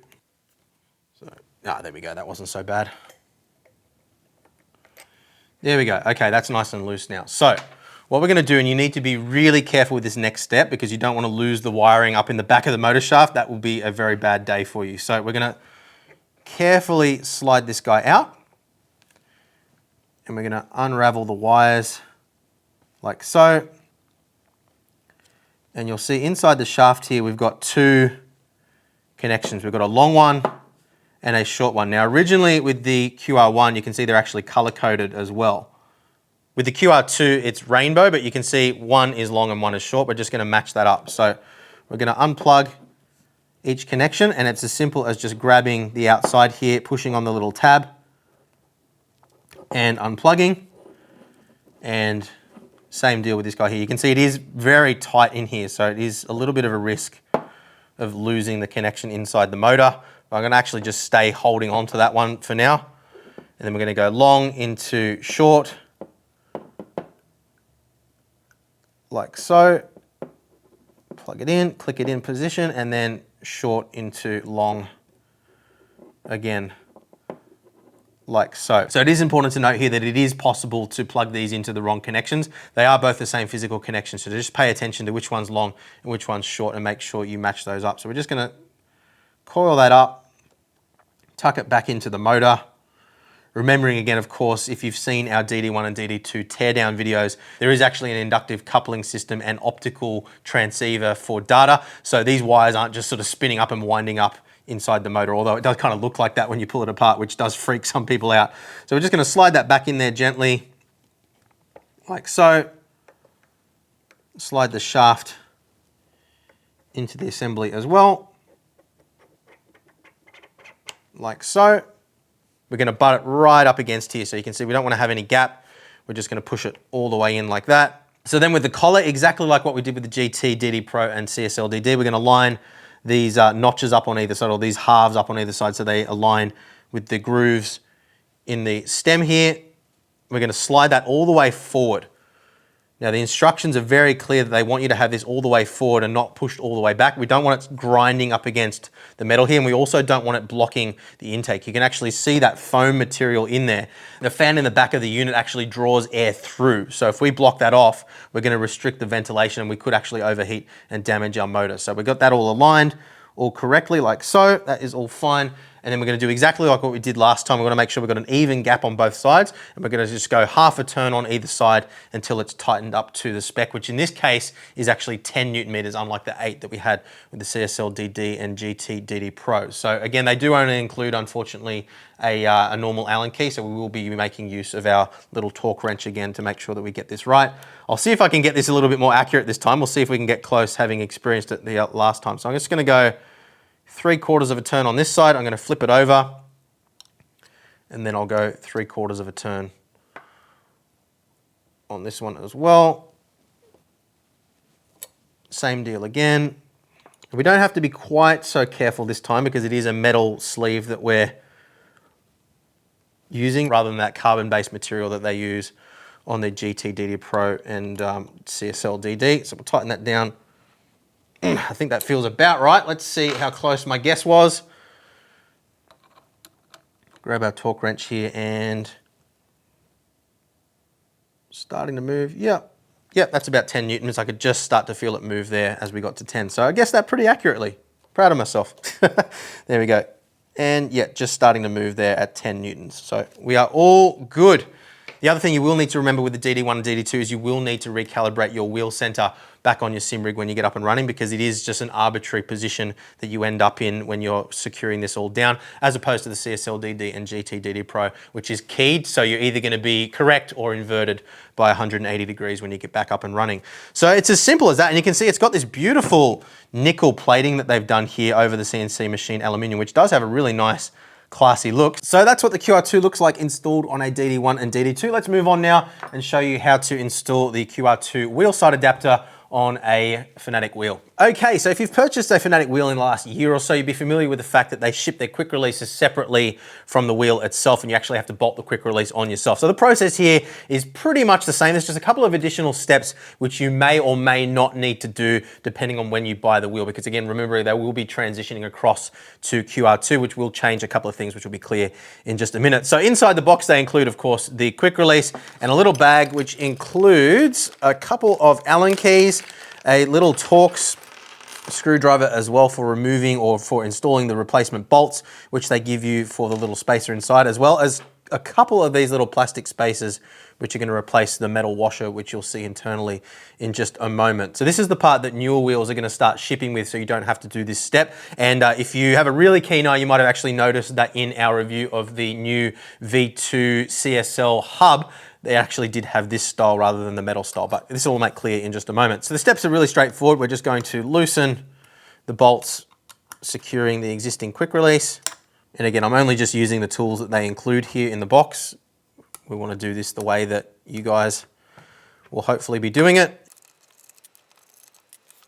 So, there we go, that wasn't so bad. There we go. Okay, that's nice and loose now. So what we're gonna do, and you need to be really careful with this next step because you don't wanna lose the wiring up in the back of the motor shaft. That will be a very bad day for you. So we're gonna carefully slide this guy out, and we're gonna unravel the wires like so. And you'll see inside the shaft here, we've got two connections. We've got a long one and a short one. Now, originally with the QR1, you can see they're actually color-coded as well. With the QR2, it's rainbow, but you can see one is long and one is short. We're just gonna match that up. So we're gonna unplug each connection, and it's as simple as just grabbing the outside here, pushing on the little tab, and unplugging. And same deal with this guy here. You can see it is very tight in here, so it is a little bit of a risk of losing the connection inside the motor. I'm gonna actually just stay holding on to that one for now. And then we're gonna go long into short, like so. Plug it in, click it in position, and then short into long again, like so. So it is important to note here that it is possible to plug these into the wrong connections. They are both the same physical connection, so just pay attention to which one's long and which one's short and make sure you match those up. So we're just gonna coil that up, tuck it back into the motor. Remembering again, of course, if you've seen our DD1 and DD2 teardown videos, there is actually an inductive coupling system and optical transceiver for data. So these wires aren't just sort of spinning up and winding up inside the motor, although it does kind of look like that when you pull it apart, which does freak some people out. So we're just gonna slide that back in there gently, like so. Slide the shaft into the assembly as well, like so. We're gonna butt it right up against here, so you can see we don't wanna have any gap. We're just gonna push it all the way in like that. So then with the collar, exactly like what we did with the GT, DD Pro, and CSL DD, we're gonna line these notches up on either side, or these halves up on either side, so they align with the grooves in the stem here. We're gonna slide that all the way forward. Now the instructions are very clear that they want you to have this all the way forward and not pushed all the way back. We don't want it grinding up against the metal here, and we also don't want it blocking the intake. You can actually see that foam material in there. The fan in the back of the unit actually draws air through. So if we block that off, we're gonna restrict the ventilation and we could actually overheat and damage our motor. So we've got that all aligned, all correctly like so. That is all fine. And then we're gonna do exactly like what we did last time. We're gonna make sure we've got an even gap on both sides, and we're gonna just go half a turn on either side until it's tightened up to the spec, which in this case is actually 10 Newton meters, unlike the 8 that we had with the CSL DD and GT DD Pro. So again, they do only include, unfortunately, a normal Allen key, so we will be making use of our little torque wrench again to make sure that we get this right. I'll see if I can get this a little bit more accurate this time. We'll see if we can get close, having experienced it the last time. So I'm just gonna go 3/4 of a turn on this side. I'm going to flip it over, and then I'll go 3/4 of a turn on this one as well. Same deal again. We don't have to be quite so careful this time because it is a metal sleeve that we're using rather than that carbon-based material that they use on the GT DD Pro and CSL DD. So we'll tighten that down. I think that feels about right. Let's see how close my guess was. Grab our torque wrench here and starting to move. Yep, that's about 10 newtons. I could just start to feel it move there as we got to 10. So I guessed that pretty accurately. Proud of myself. There we go. And yeah, just starting to move there at 10 newtons. So we are all good. The other thing you will need to remember with the DD1 and DD2 is you will need to recalibrate your wheel center back on your sim rig when you get up and running, because it is just an arbitrary position that you end up in when you're securing this all down, as opposed to the CSL DD and GT DD Pro, which is keyed. So you're either going to be correct or inverted by 180 degrees when you get back up and running. So it's as simple as that. And you can see it's got this beautiful nickel plating that they've done here over the CNC machine aluminium, which does have a really nice classy look. So that's what the QR2 looks like installed on a DD1 and DD2. Let's move on now and show you how to install the QR2 wheel side adapter on a FANATEC wheel. Okay, so if you've purchased a FANATEC wheel in the last year or so, you'd be familiar with the fact that they ship their quick releases separately from the wheel itself, and you actually have to bolt the quick release on yourself. So the process here is pretty much the same. There's just a couple of additional steps which you may or may not need to do depending on when you buy the wheel, because again, remember, they will be transitioning across to QR2, which will change a couple of things, which will be clear in just a minute. So inside the box, they include, of course, the quick release and a little bag, which includes a couple of Allen keys, a little Torx screwdriver as well for removing or for installing the replacement bolts, which they give you for the little spacer inside, as well as a couple of these little plastic spacers, which are going to replace the metal washer, which you'll see internally in just a moment. So this is the part that newer wheels are going to start shipping with, so you don't have to do this step. And if you have a really keen eye, you might have actually noticed that in our review of the new V2 CSL hub, they actually did have this style rather than the metal style, but this will make clear in just a moment. So the steps are really straightforward. We're just going to loosen the bolts, securing the existing quick release. And again, I'm only just using the tools that they include here in the box. We want to do this the way that you guys will hopefully be doing it.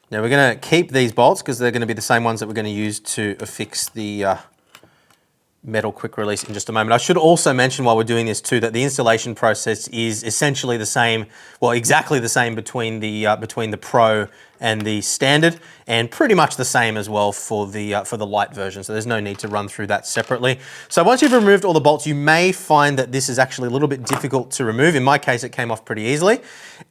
Now we're going to keep these bolts because they're going to be the same ones that we're going to use to affix the metal quick release in just a moment. I should also mention while we're doing this too that the installation process is essentially the same, well, exactly the same between the Pro and the standard, and pretty much the same as well for the light version. So there's no need to run through that separately. So once you've removed all the bolts, you may find that this is actually a little bit difficult to remove. In my case, it came off pretty easily.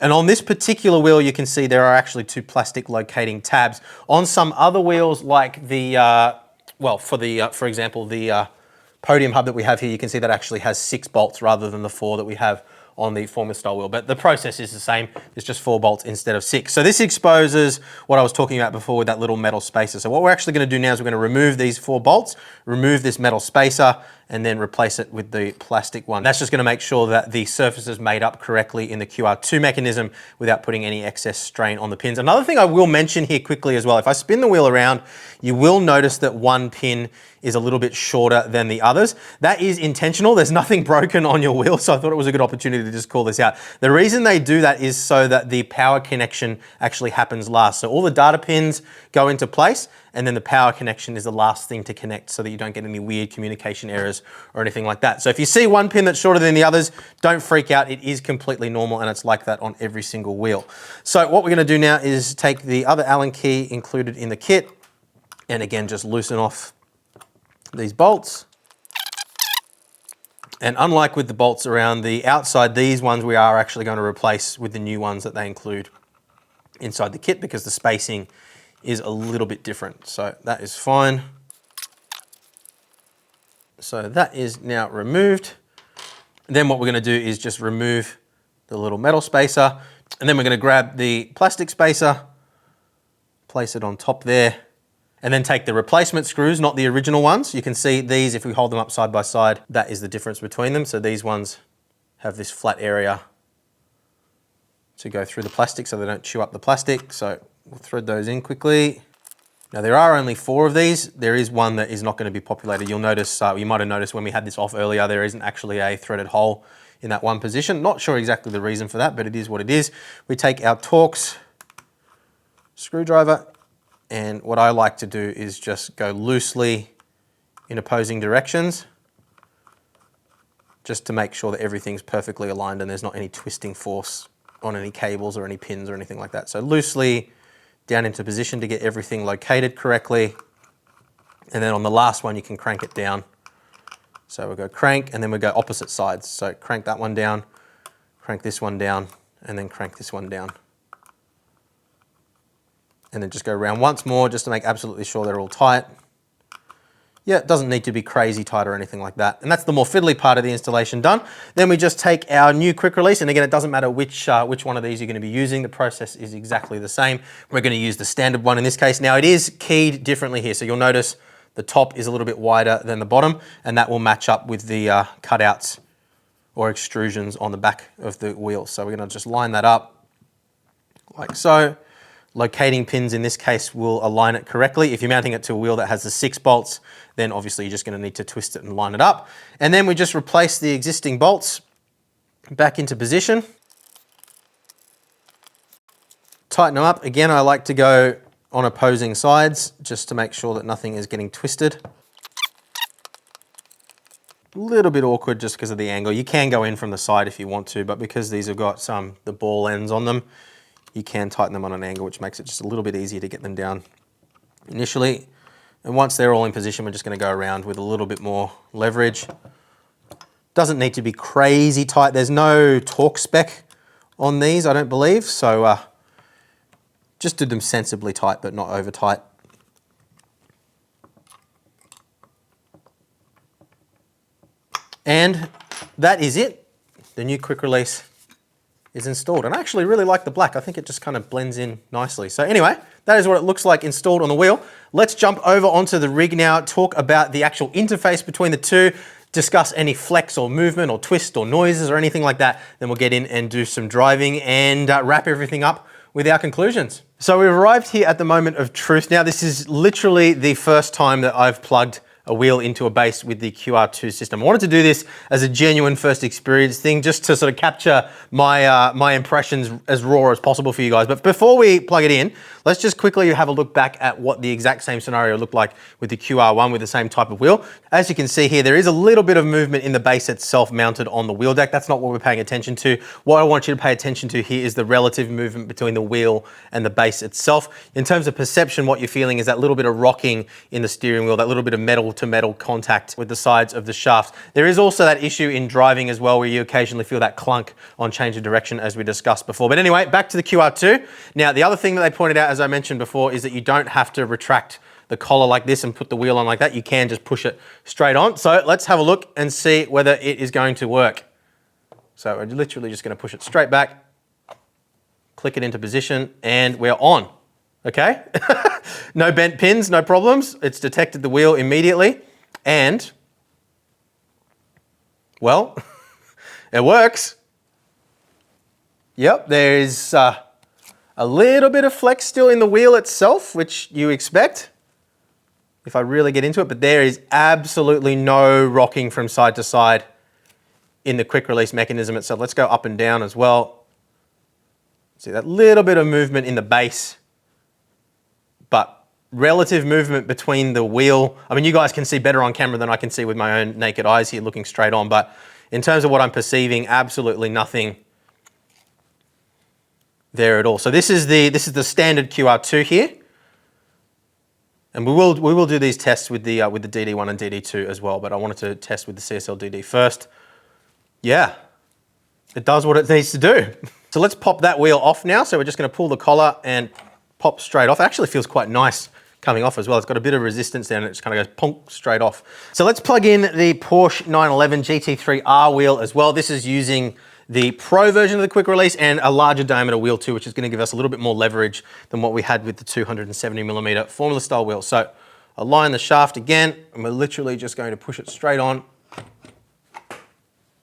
And on this particular wheel, you can see there are actually two plastic locating tabs. On some other wheels, like the for example, the podium hub that we have here, you can see that actually has 6 bolts rather than the 4 that we have on the Formula style wheel, but the process is the same. It's just 4 bolts instead of 6. So this exposes what I was talking about before with that little metal spacer. So what we're actually going to do now is we're going to remove these 4 bolts, remove this metal spacer, and then replace it with the plastic one. That's just going to make sure that the surface is made up correctly in the QR2 mechanism without putting any excess strain on the pins. Another thing I will mention here quickly as well, if I spin the wheel around, you will notice that one pin is a little bit shorter than the others. That is intentional. There's nothing broken on your wheel, so I thought it was a good opportunity to just call this out. The reason they do that is so that the power connection actually happens last. So all the data pins go into place, and then the power connection is the last thing to connect so that you don't get any weird communication errors or anything like that. So if you see one pin that's shorter than the others, don't freak out. It is completely normal, and it's like that on every single wheel. So what we're going to do now is take the other Allen key included in the kit, and again, just loosen off these bolts. And unlike with the bolts around the outside, these ones we are actually going to replace with the new ones that they include inside the kit, because the spacing is a little bit different. So that is fine. So that is now removed. And then what we're going to do is just remove the little metal spacer, and then we're going to grab the plastic spacer, place it on top there, and then take the replacement screws, not the original ones. You can see these, if we hold them up side by side, that is the difference between them. So these ones have this flat area to go through the plastic so they don't chew up the plastic. So we'll thread those in quickly. Now there are only 4 of these. There is one that is not going to be populated. You'll notice, you might have noticed when we had this off earlier, there isn't actually a threaded hole in that one position. Not sure exactly the reason for that, but it is what it is. We take our Torx screwdriver, and what I like to do is just go loosely in opposing directions, just to make sure that everything's perfectly aligned and there's not any twisting force on any cables or any pins or anything like that. So loosely down into position to get everything located correctly. And then on the last one, you can crank it down. So we'll go crank, and then we'll go opposite sides. So crank that one down, crank this one down, and then crank this one down. And then just go around once more just to make absolutely sure they're all tight. Yeah, it doesn't need to be crazy tight or anything like that. And that's the more fiddly part of the installation done. Then we just take our new quick release, and again, it doesn't matter which one of these you're going to be using. The process is exactly the same. We're going to use the standard one in this case. Now it is keyed differently here, so you'll notice the top is a little bit wider than the bottom, and that will match up with the cutouts or extrusions on the back of the wheel. So we're going to just line that up like so. Locating pins in this case will align it correctly. If you're mounting it to a wheel that has the 6 bolts, then obviously you're just going to need to twist it and line it up. And then we just replace the existing bolts back into position. Tighten them up. Again, I like to go on opposing sides just to make sure that nothing is getting twisted. A little bit awkward just because of the angle. You can go in from the side if you want to, but because these have got the ball ends on them, you can tighten them on an angle, which makes it just a little bit easier to get them down initially. And once they're all in position, we're just going to go around with a little bit more leverage. Doesn't need to be crazy tight. There's no torque spec on these, I don't believe. So just do them sensibly tight, but not over tight. And that is it. The new quick release is installed. And I actually really like the black. I think it just kind of blends in nicely. So anyway, that is what it looks like installed on the wheel. Let's jump over onto the rig now, talk about the actual interface between the two, discuss any flex or movement or twist or noises or anything like that. Then we'll get in and do some driving and wrap everything up with our conclusions. So we've arrived here at the moment of truth. Now this is literally the first time that I've plugged a wheel into a base with the QR2 system. I wanted to do this as a genuine first experience thing, just to sort of capture my my impressions as raw as possible for you guys. But before we plug it in, let's just quickly have a look back at what the exact same scenario looked like with the QR1 with the same type of wheel. As you can see here, there is a little bit of movement in the base itself mounted on the wheel deck. That's not what we're paying attention to. What I want you to pay attention to here is the relative movement between the wheel and the base itself. In terms of perception, what you're feeling is that little bit of rocking in the steering wheel, that little bit of metal to metal contact with the sides of the shaft. There is also that issue in driving as well, where you occasionally feel that clunk on change of direction, as we discussed before. But anyway, back to the QR2. Now, the other thing that they pointed out, as I mentioned before, is that you don't have to retract the collar like this and put the wheel on like that. You can just push it straight on. So let's have a look and see whether it is going to work. So we're literally just going to push it straight back, click it into position, and we're on. Okay? No bent pins, no problems. It's detected the wheel immediately. And, well, it works. Yep, there is a little bit of flex still in the wheel itself, which you expect if I really get into it, but there is absolutely no rocking from side to side in the quick release mechanism itself. Let's go up and down as well. See that little bit of movement in the base, but relative movement between the wheel. I mean, you guys can see better on camera than I can see with my own naked eyes here looking straight on, but in terms of what I'm perceiving, absolutely nothing there at all. So this is the standard QR2 here. And we will do these tests with the DD1 and DD2 as well, but I wanted to test with the CSL DD first. Yeah, it does what it needs to do. So let's pop that wheel off now. So we're just going to pull the collar and pop straight off. It actually feels quite nice coming off as well. It's got a bit of resistance there and it just kind of goes punk straight off. So let's plug in the Porsche 911 GT3R wheel as well. This is using the Pro version of the quick release and a larger diameter wheel too, which is going to give us a little bit more leverage than what we had with the 270mm Formula style wheel. So align the shaft again, and we're literally just going to push it straight on.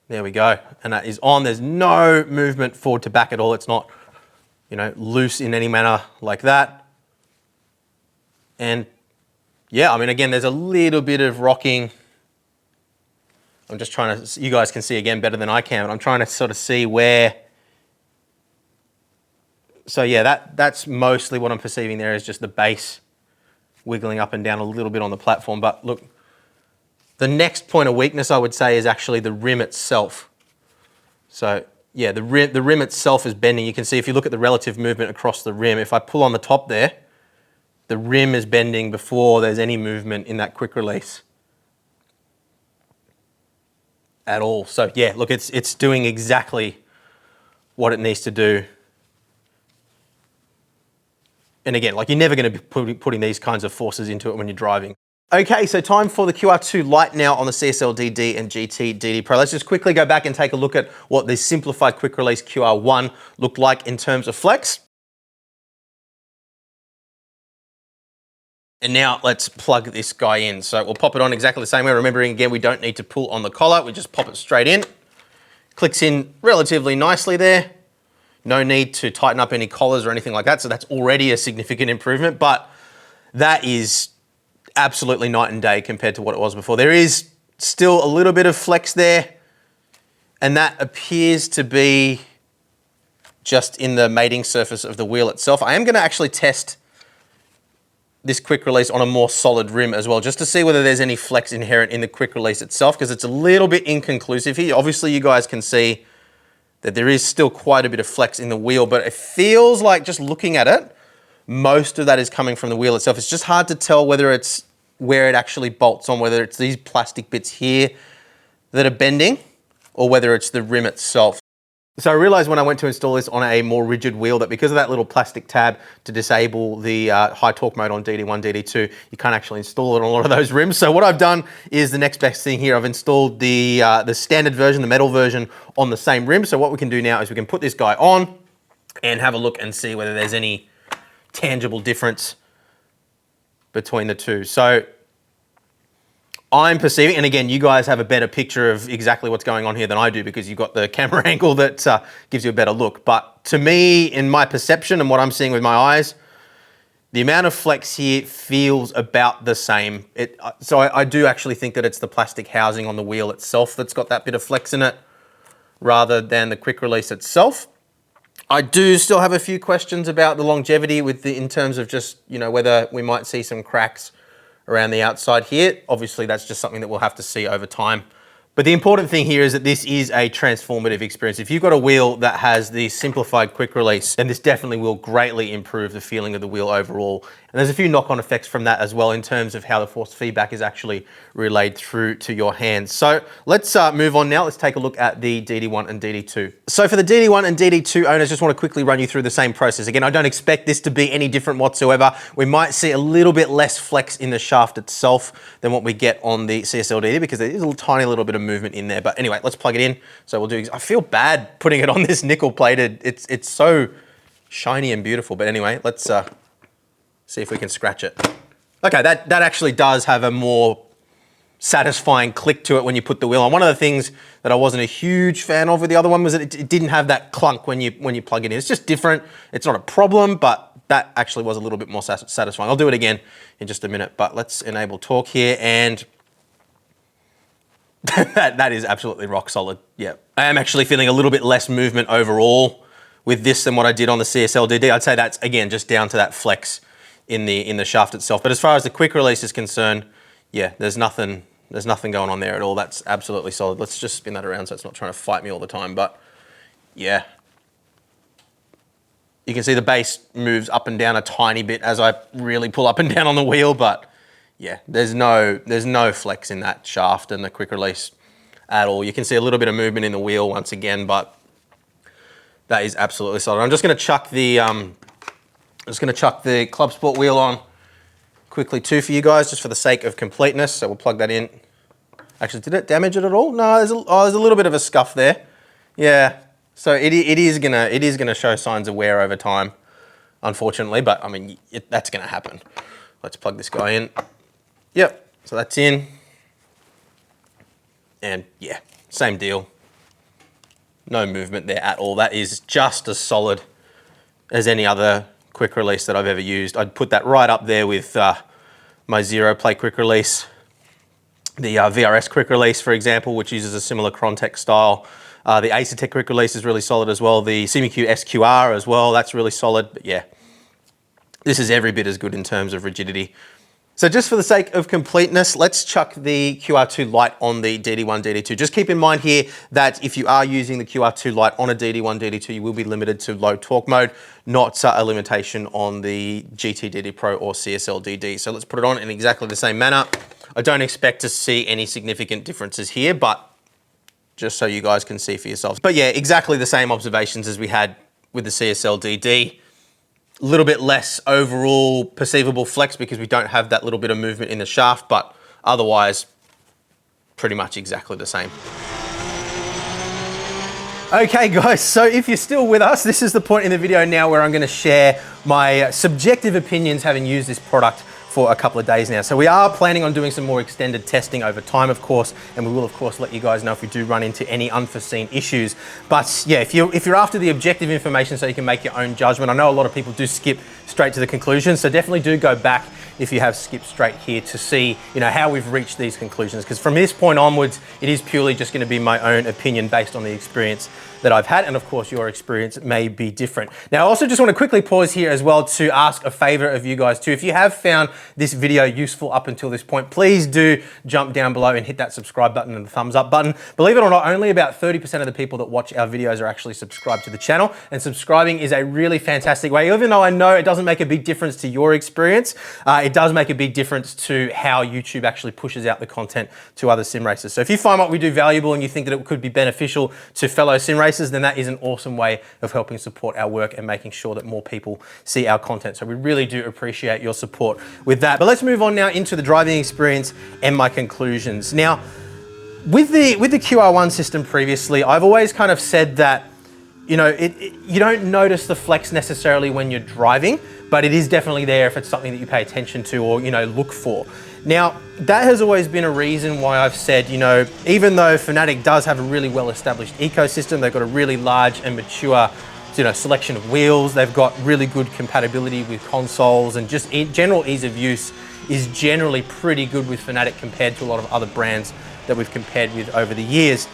There we go, and that is on. There's no movement forward to back at all. It's not, you know, loose in any manner like that. And yeah, I mean, again, there's a little bit of rocking. I'm just trying to, you guys can see again better than I can, but I'm trying to sort of see where. So yeah, that's mostly what I'm perceiving there, is just the base wiggling up and down a little bit on the platform. But look, the next point of weakness I would say is actually the rim itself. So yeah, the rim itself is bending. You can see if you look at the relative movement across the rim, if I pull on the top there, the rim is bending before there's any movement in that quick release at all. So yeah, look, it's doing exactly what it needs to do. And again, like, you're never going to be putting these kinds of forces into it when you're driving. Okay, so time for the QR2 Lite now on the CSL DD and GT DD Pro. Let's just quickly go back and take a look at what the simplified quick release QR1 looked like in terms of flex. And now let's plug this guy in. So we'll pop it on exactly the same way. Remembering again, we don't need to pull on the collar. We just pop it straight in. Clicks in relatively nicely there. No need to tighten up any collars or anything like that. So that's already a significant improvement, but that is absolutely night and day compared to what it was before. There is still a little bit of flex there, and that appears to be just in the mating surface of the wheel itself. I am going to actually test this quick release on a more solid rim as well, just to see whether there's any flex inherent in the quick release itself, because it's a little bit inconclusive here. Obviously, you guys can see that there is still quite a bit of flex in the wheel, but it feels like, just looking at it, most of that is coming from the wheel itself. It's just hard to tell whether it's where it actually bolts on, whether it's these plastic bits here that are bending or whether it's the rim itself. So I realized when I went to install this on a more rigid wheel that because of that little plastic tab to disable the high torque mode on DD1, DD2, you can't actually install it on a lot of those rims. So what I've done is the next best thing here. I've installed the standard version, the metal version, on the same rim. So what we can do now is we can put this guy on and have a look and see whether there's any tangible difference between the two. So I'm perceiving, and again, you guys have a better picture of exactly what's going on here than I do because you've got the camera angle that gives you a better look. But to me, in my perception and what I'm seeing with my eyes, the amount of flex here feels about the same. So I do actually think that it's the plastic housing on the wheel itself that's got that bit of flex in it rather than the quick release itself. I do still have a few questions about the longevity in terms of just, whether we might see some cracks around the outside here. Obviously, that's just something that we'll have to see over time. But the important thing here is that this is a transformative experience. If you've got a wheel that has the simplified quick release, then this definitely will greatly improve the feeling of the wheel overall. And there's a few knock-on effects from that as well in terms of how the force feedback is actually relayed through to your hands. So let's move on now. Let's take a look at the DD1 and DD2. So for the DD1 and DD2 owners, just want to quickly run you through the same process. Again, I don't expect this to be any different whatsoever. We might see a little bit less flex in the shaft itself than what we get on the CSL DD because there is a tiny little bit of movement in there. But anyway, let's plug it in. So we'll do, I feel bad putting it on this nickel plated. It's so shiny and beautiful. But anyway, let's see if we can scratch it. Okay, that actually does have a more satisfying click to it when you put the wheel on. One of the things that I wasn't a huge fan of with the other one was that it didn't have that clunk when you plug it in. It's just different. It's not a problem, but that actually was a little bit more satisfying. I'll do it again in just a minute, but let's enable torque here, and that is absolutely rock solid. Yeah, I am actually feeling a little bit less movement overall with this than what I did on the CSL DD. I'd say that's, again, just down to that flex in the shaft itself. But as far as the quick release is concerned, yeah, there's nothing going on there at all. That's absolutely solid. Let's just spin that around so it's not trying to fight me all the time. But yeah, you can see the base moves up and down a tiny bit as I really pull up and down on the wheel. But yeah, there's no flex in that shaft and the quick release at all. You can see a little bit of movement in the wheel once again, but that is absolutely solid. I'm just going to chuck the Club Sport wheel on quickly too for you guys, just for the sake of completeness. So we'll plug that in. Actually, did it damage it at all? No, there's a little bit of a scuff there. Yeah, so it is gonna show signs of wear over time, unfortunately. But I mean, that's gonna happen. Let's plug this guy in. Yep. So that's in. And yeah, same deal. No movement there at all. That is just as solid as any other quick release that I've ever used. I'd put that right up there with my Zero Play quick release, the VRS quick release, for example, which uses a similar Crontek style. The Acertech quick release is really solid as well. The CMQ SQR as well, that's really solid. But yeah, this is every bit as good in terms of rigidity. So just for the sake of completeness, let's chuck the QR2 Lite on the DD1, DD2. Just keep in mind here that if you are using the QR2 Lite on a DD1, DD2, you will be limited to low torque mode, not a limitation on the GT DD Pro or CSL DD. So let's put it on in exactly the same manner. I don't expect to see any significant differences here, but just so you guys can see for yourselves. But yeah, exactly the same observations as we had with the CSL DD. A little bit less overall perceivable flex because we don't have that little bit of movement in the shaft, but otherwise pretty much exactly the same. Okay guys, so if you're still with us, this is the point in the video now where I'm going to share my subjective opinions having used this product for a couple of days now. So we are planning on doing some more extended testing over time, of course, and we will of course let you guys know if we do run into any unforeseen issues. But yeah, if you're after the objective information so you can make your own judgment, I know a lot of people do skip straight to the conclusion, so definitely do go back if you have skipped straight here to see, how we've reached these conclusions. Because from this point onwards, it is purely just going to be my own opinion based on the experience that I've had, and of course your experience may be different. Now I also just want to quickly pause here as well to ask a favor of you guys too. If you have found this video useful up until this point, please do jump down below and hit that subscribe button and the thumbs up button. Believe it or not, only about 30% of the people that watch our videos are actually subscribed to the channel, and subscribing is a really fantastic way. Even though I know it doesn't make a big difference to your experience, it does make a big difference to how YouTube actually pushes out the content to other sim racers. So if you find what we do valuable and you think that it could be beneficial to fellow sim racers, then that is an awesome way of helping support our work and making sure that more people see our content. So we really do appreciate your support with that. But let's move on now into the driving experience and my conclusions. Now, with the QR1 system previously, I've always kind of said that you don't notice the flex necessarily when you're driving, but it is definitely there if it's something that you pay attention to or look for. Now, that has always been a reason why I've said, even though FANATEC does have a really well-established ecosystem, they've got a really large and mature selection of wheels, they've got really good compatibility with consoles, and just general ease of use is generally pretty good with FANATEC compared to a lot of other brands that we've compared with over the years.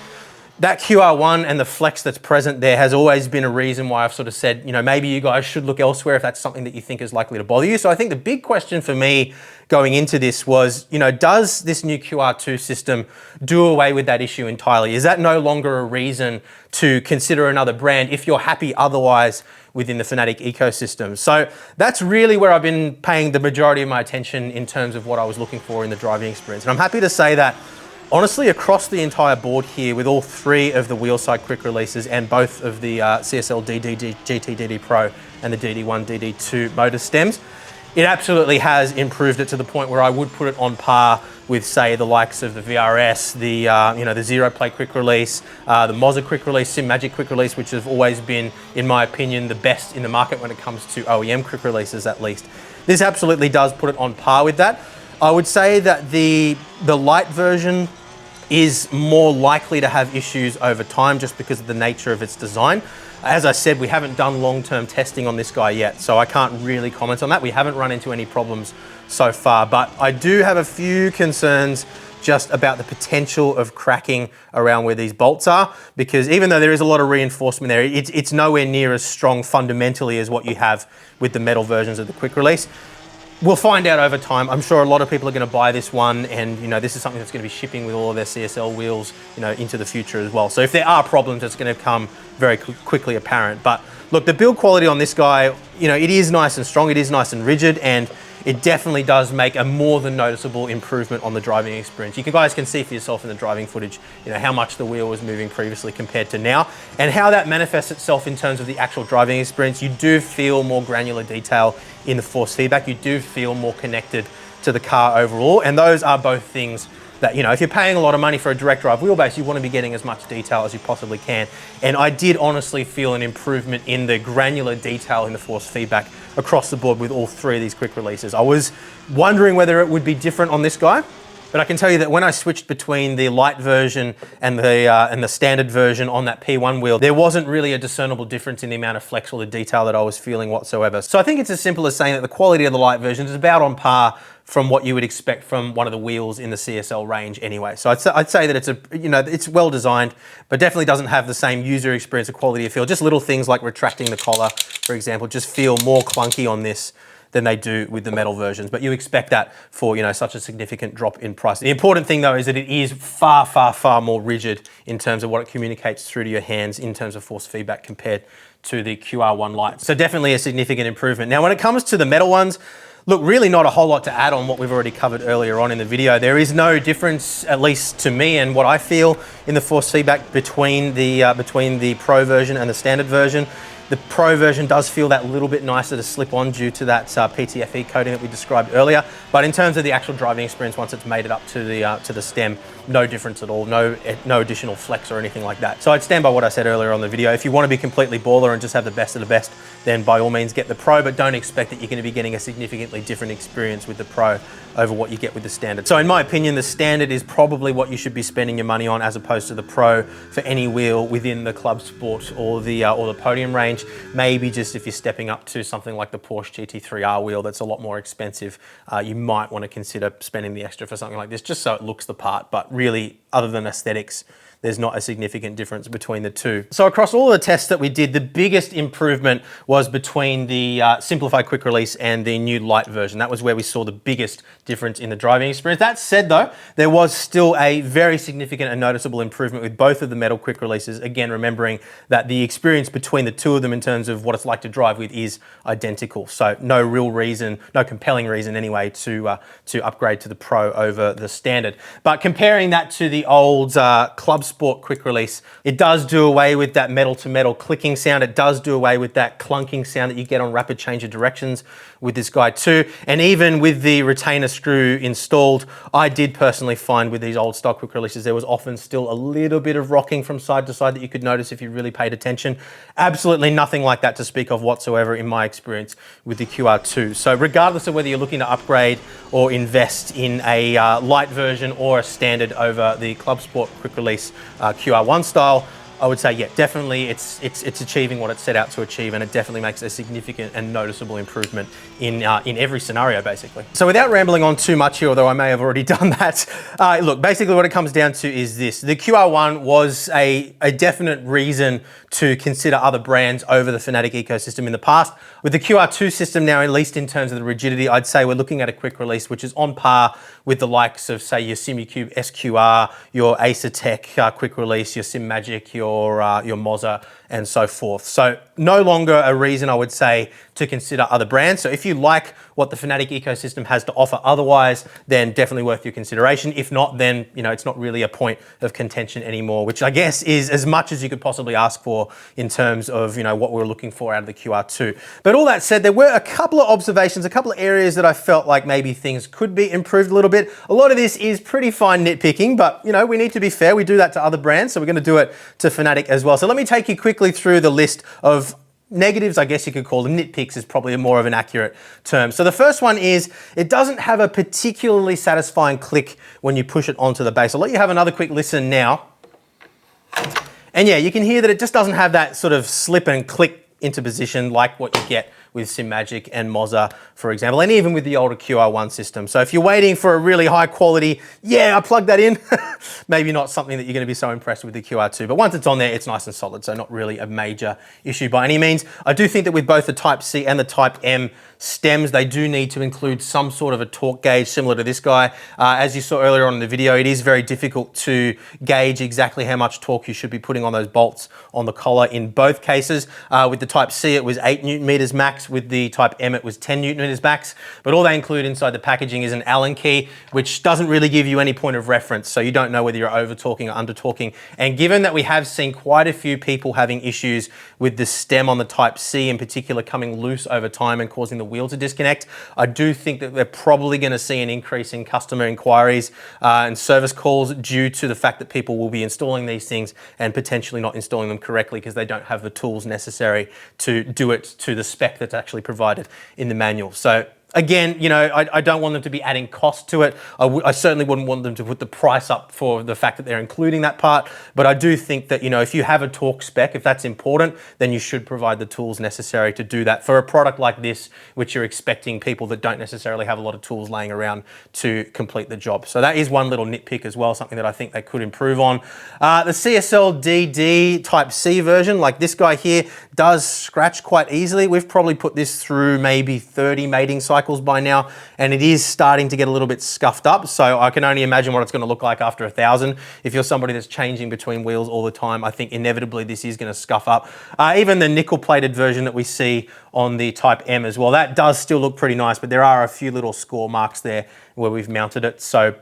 That QR1 and the flex that's present there has always been a reason why I've sort of said, maybe you guys should look elsewhere if that's something that you think is likely to bother you. So I think the big question for me going into this was, does this new QR2 system do away with that issue entirely? Is that no longer a reason to consider another brand if you're happy otherwise within the FANATEC ecosystem? So that's really where I've been paying the majority of my attention in terms of what I was looking for in the driving experience. And I'm happy to say that honestly, across the entire board here, with all three of the wheel side quick releases and both of the CSL DD, GT DD Pro and the DD1, DD2 motor stems, it absolutely has improved it to the point where I would put it on par with, say, the likes of the VRS, the Zero Play quick release, the Moza quick release, Sim Magic quick release, which have always been, in my opinion, the best in the market when it comes to OEM quick releases at least. This absolutely does put it on par with that. I would say that the light version is more likely to have issues over time just because of the nature of its design. As I said, we haven't done long-term testing on this guy yet, so I can't really comment on that. We haven't run into any problems so far, but I do have a few concerns just about the potential of cracking around where these bolts are, because even though there is a lot of reinforcement there, it's nowhere near as strong fundamentally as what you have with the metal versions of the quick release. We'll find out over time. I'm sure a lot of people are going to buy this one, and this is something that's going to be shipping with all of their CSL wheels, into the future as well. So if there are problems, it's going to become very quickly apparent. But look, the build quality on this guy, it is nice and strong, it is nice and rigid, and it definitely does make a more than noticeable improvement on the driving experience. You guys can see for yourself in the driving footage, how much the wheel was moving previously compared to now, and how that manifests itself in terms of the actual driving experience. You do feel more granular detail in the force feedback. You do feel more connected to the car overall, and those are both things that, if you're paying a lot of money for a direct drive wheelbase, you want to be getting as much detail as you possibly can. And I did honestly feel an improvement in the granular detail in the force feedback across the board with all three of these quick releases. I was wondering whether it would be different on this guy, but I can tell you that when I switched between the light version and the standard version on that P1 wheel, there wasn't really a discernible difference in the amount of flex or the detail that I was feeling whatsoever. So I think it's as simple as saying that the quality of the light version is about on par from what you would expect from one of the wheels in the CSL range anyway. So I'd say that it's it's well designed, but definitely doesn't have the same user experience or quality of feel. Just little things like retracting the collar, for example, just feel more clunky on this than they do with the metal versions. But you expect that for such a significant drop in price. The important thing though is that it is far, far, far more rigid in terms of what it communicates through to your hands in terms of force feedback compared to the QR1 Lite. So definitely a significant improvement. Now when it comes to the metal ones, look, really not a whole lot to add on what we've already covered earlier on in the video. There is no difference, at least to me and what I feel, in the force feedback between the Pro version and the standard version. The Pro version does feel that little bit nicer to slip on due to that PTFE coating that we described earlier. But in terms of the actual driving experience, once it's made it up to the stem, no difference at all, no additional flex or anything like that. So I'd stand by what I said earlier on the video. If you want to be completely baller and just have the best of the best, then by all means get the Pro, but don't expect that you're going to be getting a significantly different experience with the Pro over what you get with the Standard. So in my opinion, the Standard is probably what you should be spending your money on as opposed to the Pro for any wheel within the Club Sport or the Podium range. Maybe just if you're stepping up to something like the Porsche GT3R wheel that's a lot more expensive, you might want to consider spending the extra for something like this just so it looks the part. But really, other than aesthetics, there's not a significant difference between the two. So across all the tests that we did, the biggest improvement was between the simplified quick release and the new light version. That was where we saw the biggest difference in the driving experience. That said though, there was still a very significant and noticeable improvement with both of the metal quick releases. Again, remembering that the experience between the two of them in terms of what it's like to drive with is identical. So no real reason, no compelling reason anyway to upgrade to the Pro over the Standard. But comparing that to the old Club Sport quick release, it does do away with that metal to metal clicking sound. It does do away with that clunking sound that you get on rapid change of directions with this guy too. And even with the retainer screw installed, I did personally find with these old stock quick releases, there was often still a little bit of rocking from side to side that you could notice if you really paid attention. Absolutely nothing like that to speak of whatsoever in my experience with the QR2. So regardless of whether you're looking to upgrade or invest in a light version or a Standard over the Club Sport quick release QR1 style, I would say, yeah, definitely it's achieving what it set out to achieve, and it definitely makes a significant and noticeable improvement in every scenario, basically. So without rambling on too much here, although I may have already done that, look, basically what it comes down to is this. The QR1 was a definite reason to consider other brands over the FANATEC ecosystem in the past. With the QR2 system now, at least in terms of the rigidity, I'd say we're looking at a quick release which is on par with the likes of, say, your Simucube SQR, your Acertec quick release, your SimMagic, your Moza, and so forth. So no longer a reason, I would say, to consider other brands. So if you like what the FANATEC ecosystem has to offer otherwise, then definitely worth your consideration. If not, then it's not really a point of contention anymore, which I guess is as much as you could possibly ask for in terms of what we're looking for out of the QR2. But all that said, there were a couple of observations, a couple of areas that I felt like maybe things could be improved a little bit. A lot of this is pretty fine nitpicking, but we need to be fair. We do that to other brands, so we're going to do it to FANATEC as well. So let me take you quickly through the list of negatives, I guess you could call them. Nitpicks is probably more of an accurate term. So the first one is it doesn't have a particularly satisfying click when you push it onto the base. I'll let you have another quick listen now. And yeah, you can hear that it just doesn't have that sort of slip and click into position like what you get with SimMagic and Moza, for example, and even with the older QR1 system. So if you're waiting for a really high quality, yeah, I plugged that in, maybe not something that you're going to be so impressed with the QR2, but once it's on there, it's nice and solid, so not really a major issue by any means. I do think that with both the Type C and the Type M stems, they do need to include some sort of a torque gauge similar to this guy. As you saw earlier on in the video, it is very difficult to gauge exactly how much torque you should be putting on those bolts on the collar in both cases. With the Type C, it was 8 Newton meters max. With the Type M, it was 10 Newton meters max. But all they include inside the packaging is an Allen key, which doesn't really give you any point of reference. So you don't know whether you're over torquing or under torquing. And given that we have seen quite a few people having issues with the stem on the Type C in particular coming loose over time and causing the wheel to disconnect, I do think that they're probably going to see an increase in customer inquiries and service calls due to the fact that people will be installing these things and potentially not installing them correctly because they don't have the tools necessary to do it to the spec that's actually provided in the manual. So again, I don't want them to be adding cost to it. I certainly wouldn't want them to put the price up for the fact that they're including that part. But I do think that, if you have a torque spec, if that's important, then you should provide the tools necessary to do that for a product like this, which you're expecting people that don't necessarily have a lot of tools laying around to complete the job. So that is one little nitpick as well, something that I think they could improve on. The CSL DD Type C version, like this guy here, does scratch quite easily. We've probably put this through maybe 30 mating cycles by now, and it is starting to get a little bit scuffed up. So I can only imagine what it's going to look like after 1,000. If you're somebody that's changing between wheels all the time, I think inevitably this is going to scuff up. Even the nickel-plated version that we see on the Type M as well, that does still look pretty nice, but there are a few little score marks there where we've mounted it. So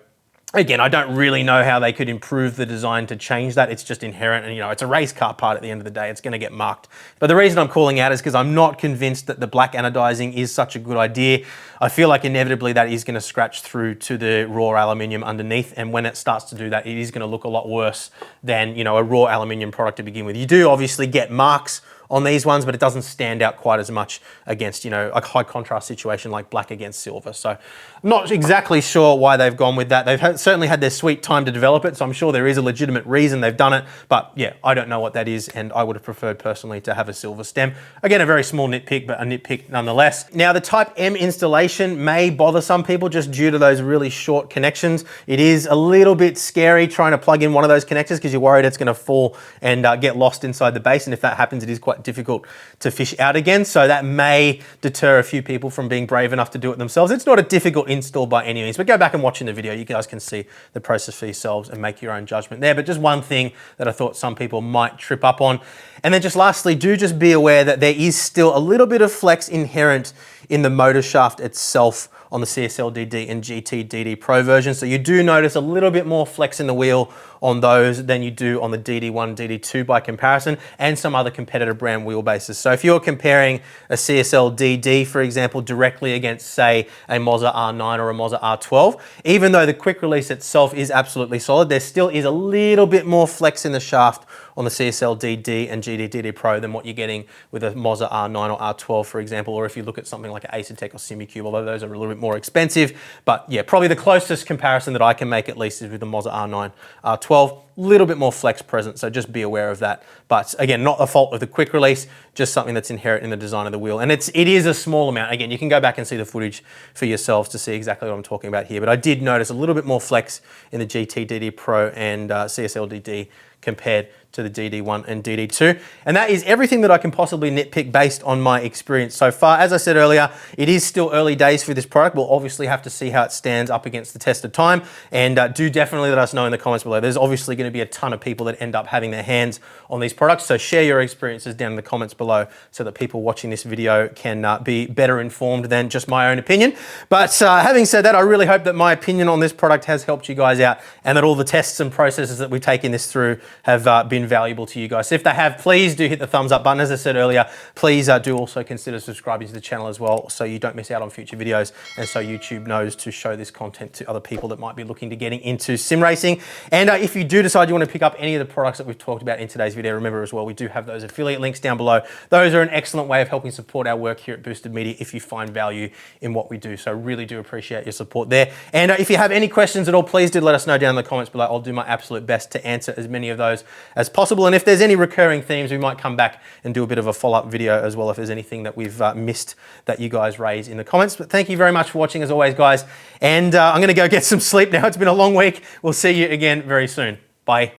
Again, I don't really know how they could improve the design to change that. It's just inherent, and it's a race car part at the end of the day. It's going to get marked. But the reason I'm calling out is because I'm not convinced that the black anodizing is such a good idea. I feel like inevitably that is going to scratch through to the raw aluminium underneath, and when it starts to do that, it is going to look a lot worse than a raw aluminium product to begin with. You do obviously get marks on these ones, but it doesn't stand out quite as much against, a high contrast situation like black against silver. So I'm not exactly sure why they've gone with that. They've certainly had their sweet time to develop it, so I'm sure there is a legitimate reason they've done it, but yeah, I don't know what that is, and I would have preferred personally to have a silver stem. Again, a very small nitpick, but a nitpick nonetheless. Now, the Type M installation may bother some people just due to those really short connections. It is a little bit scary trying to plug in one of those connectors because you're worried it's going to fall and get lost inside the base, and if that happens, it is quite difficult to fish out again, so that may deter a few people from being brave enough to do it themselves. It's not a difficult install by any means, but go back and watch in the video. You guys can see the process for yourselves and make your own judgment there. But just one thing that I thought some people might trip up on. And then just lastly, do just be aware that there is still a little bit of flex inherent in the motor shaft itself on the CSL DD and GT DD Pro version. So you do notice a little bit more flex in the wheel on those than you do on the DD1, DD2 by comparison, and some other competitor brand wheelbases. So if you're comparing a CSL DD, for example, directly against, say, a Moza R9 or a Moza R12, even though the quick release itself is absolutely solid, there still is a little bit more flex in the shaft on the CSL DD and GT DD Pro than what you're getting with a Moza R9 or R12, for example, or if you look at something like an Acertec or SimiCube, although those are a little bit more expensive. But yeah, probably the closest comparison that I can make at least is with the Moza R9, R12, a little bit more flex present, so just be aware of that. But again, not the fault of the quick release, just something that's inherent in the design of the wheel. And it is a small amount. Again, you can go back and see the footage for yourselves to see exactly what I'm talking about here. But I did notice a little bit more flex in the GT DD Pro and CSL DD compared to the DD1 and DD2. And that is everything that I can possibly nitpick based on my experience so far. As I said earlier, it is still early days for this product. We'll obviously have to see how it stands up against the test of time, and do definitely let us know in the comments below. There's obviously going to be a ton of people that end up having their hands on these products, so share your experiences down in the comments below so that people watching this video can be better informed than just my own opinion. But having said that, I really hope that my opinion on this product has helped you guys out, and that all the tests and processes that we've taken this through have been valuable to you guys. So if they have, please do hit the thumbs up button. As I said earlier, please do also consider subscribing to the channel as well, so you don't miss out on future videos, and so YouTube knows to show this content to other people that might be looking to getting into sim racing. And if you do decide you want to pick up any of the products that we've talked about in today's video, remember as well, we do have those affiliate links down below. Those are an excellent way of helping support our work here at Boosted Media if you find value in what we do. So really do appreciate your support there. And if you have any questions at all, please do let us know down in the comments below. I'll do my absolute best to answer as many of those as possible. And if there's any recurring themes, we might come back and do a bit of a follow-up video as well if there's anything that we've missed that you guys raise in the comments. But thank you very much for watching as always, guys. And I'm going to go get some sleep now. It's been a long week. We'll see you again very soon. Bye.